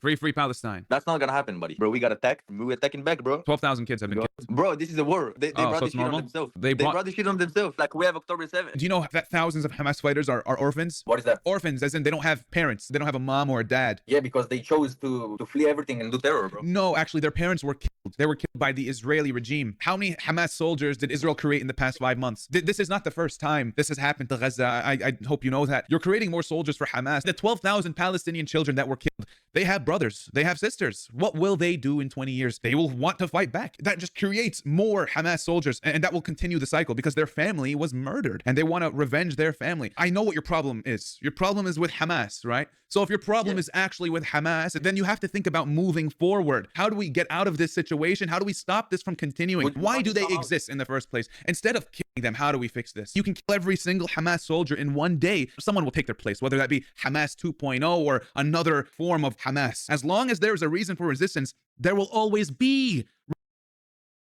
Free Palestine. That's not gonna happen, buddy. Bro, we got attacked. We're attacking back, bro. 12,000 kids have been killed. Bro, this is a war. They Oh, brought so the it's shit on normal? themselves. They They brought- brought the shit on themselves. Like we have October 7th. Do you know that thousands of Hamas fighters are orphans? What is that? Orphans, as in they don't have parents. They don't have a mom or a dad. Yeah, because they chose to flee everything and do terror, bro. No, actually, their parents were killed. They were killed by the Israeli regime. How many Hamas soldiers did Israel create in the past 5 months? This is not the first time this has happened to Gaza. I hope you know that. You're creating more soldiers for Hamas. The 12,000 Palestinian children that were killed, they have brothers. They have sisters. What will they do in 20 years? They will want to fight back. That just creates more Hamas soldiers, and that will continue the cycle because their family was murdered, and they want to revenge their family. I know what your problem is. Your problem is with Hamas, right? So if your problem is actually with Hamas, then you have to think about moving forward. How do we get out of this situation? How do we stop this from continuing? Why do they exist in the first place? Instead of killing them, how do we fix this? You can kill every single Hamas soldier in one day. Someone will take their place, whether that be Hamas 2.0 or another form of Hamas. As long as there's a reason for resistance, there will always be.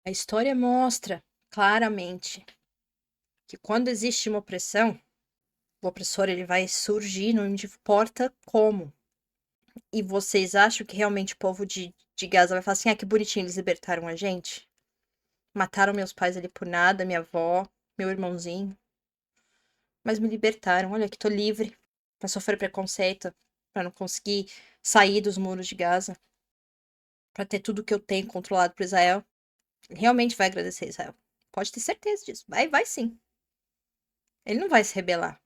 A história mostra claramente que quando existe uma opressão, o opressor ele vai surgir, não importa como. E vocês acham que realmente o povo de Gaza vai falar assim, ah, que bonitinho, eles libertaram a gente? Mataram meus pais ali por nada, minha avó, meu irmãozinho. Mas me libertaram, olha que tô livre pra sofrer preconceito, pra não conseguir sair dos muros de Gaza, pra ter tudo que eu tenho controlado por Israel. Ele realmente vai agradecer Israel. Pode ter certeza disso. Vai sim. Ele não vai se rebelar.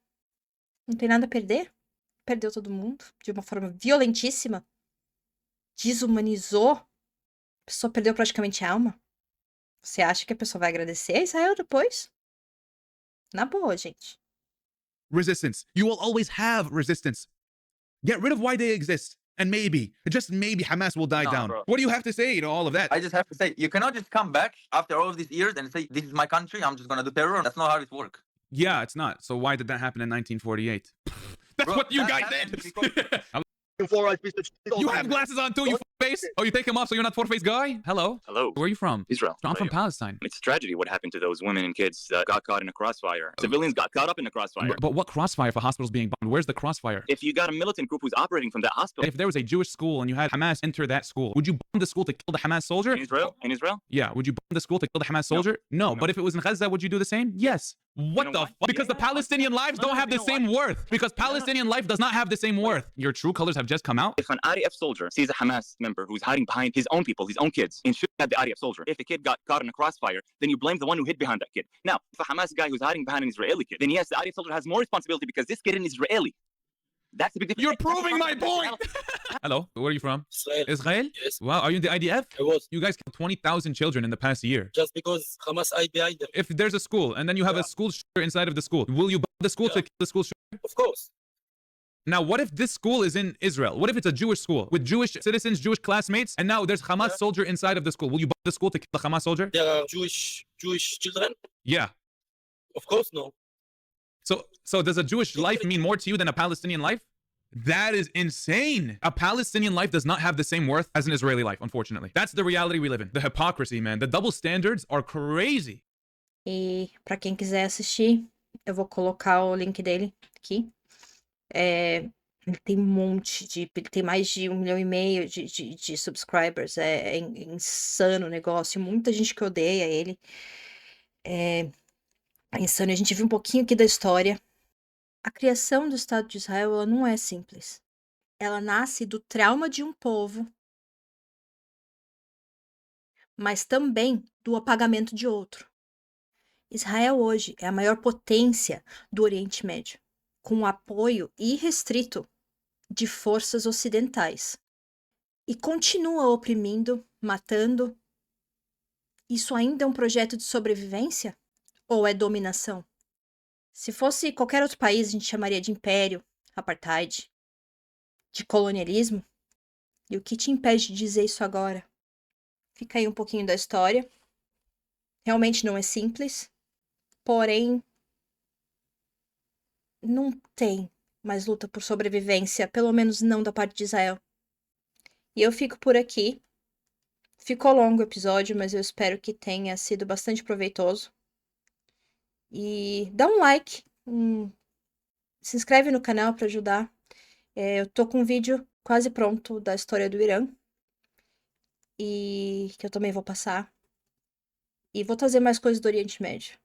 Não tem nada a perder. Perdeu todo mundo de uma forma violentíssima. Desumanizou. A pessoa perdeu praticamente a alma. Você acha que a pessoa vai agradecer a Israel depois? Na boa, gente. Resistance. You will always have resistance. Get rid of why they exist. And maybe, just maybe, Hamas will die No, down. bro. What do you have to say to all of that? I just have to say, you cannot just come back after all of these years and say, this is my country, I'm just gonna do terror. That's not how it works. Yeah, it's not. So why did that happen in 1948? That's Bro, what you that guys happened did. You have glasses on too, you face? Oh, you take them off so you're not four-face guy? Hello? Hello. Where are you from? Israel. I'm from Right. Palestine. It's a tragedy what happened to those women and kids that got caught in a crossfire. Civilians got caught up in the crossfire. But what crossfire if a hospital's being bombed? Where's the crossfire? If you got a militant group who's operating from that hospital If there was a Jewish school and you had Hamas enter that school, would you bomb the school to kill the Hamas soldier? in Israel, Yeah, would you bomb the school to kill the Hamas soldier? No. But if it was in Gaza, would you do the same? Yes. What know the why? fuck? Because the Palestinian lives don't have the same worth. Because Palestinian life does not have the same worth. Your true colors have just come out. if an RAF soldier sees a Hamas member who's hiding behind his own people, his own kids, and shooting at the RAF soldier, if the kid got caught in a crossfire, then you blame the one who hid behind that kid. Now, if a Hamas guy who's hiding behind an Israeli kid, then yes, the RAF soldier has more responsibility because this kid is Israeli. That's the big difference. You're proving my point. Hello, where are you from? Israel. Israel? Yes. Wow, are you in the IDF? I was. You guys killed 20,000 children in the past year. Just because Hamas I behind them. If there's a school and then you have a school shooter inside of the school, will you bomb the school to kill the school shooter? Of course. Now, what if this school is in Israel? What if it's a Jewish school with Jewish citizens, Jewish classmates, and now there's Hamas soldier inside of the school? Will you bomb the school to kill the Hamas soldier? There are Jewish children? Yeah. Of course no. So does a Jewish life mean more to you than a Palestinian life? That is insane. A Palestinian life does not have the same worth as an Israeli life, unfortunately. That's the reality we live in. The hypocrisy, man. The double standards are crazy. E pra quem quiser assistir, eu vou colocar o link dele aqui. Ele tem um monte de. Ele tem mais de 1,5 milhão de subscribers. É insano o negócio. Muita gente que odeia ele. É insano. A gente viu um pouquinho aqui da história. A criação do Estado de Israel ela não é simples. Ela nasce do trauma de um povo, mas também do apagamento de outro. Israel hoje é a maior potência do Oriente Médio, com o apoio irrestrito de forças ocidentais. E continua oprimindo, matando. Isso ainda é um projeto de sobrevivência? Ou é dominação? Se fosse qualquer outro país, a gente chamaria de império, apartheid. de colonialismo. E o que te impede de dizer isso agora? Fica aí um pouquinho da história. Realmente não é simples, porém não tem mais luta por sobrevivência, pelo menos não da parte de Israel. E eu fico por aqui. Ficou longo o episódio, mas eu espero que tenha sido bastante proveitoso. E dá um like, se inscreve no canal para ajudar. Eu tô com um vídeo quase pronto da história do Irã. E que eu também vou passar. E vou trazer mais coisas do Oriente Médio.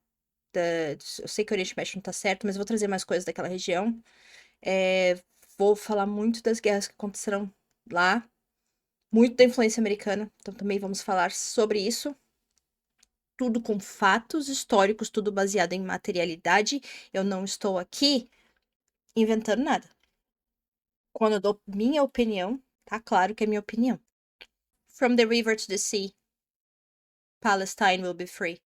Eu sei que o Oriente Médio não tá certo, mas vou trazer mais coisas daquela região. Vou falar muito das guerras que acontecerão lá. Muito da influência americana. Então também vamos falar sobre isso. Tudo com fatos históricos, tudo baseado em materialidade. Eu não estou aqui inventando nada. Quando eu dou minha opinião, tá claro que é minha opinião. From the river to the sea, Palestine will be free.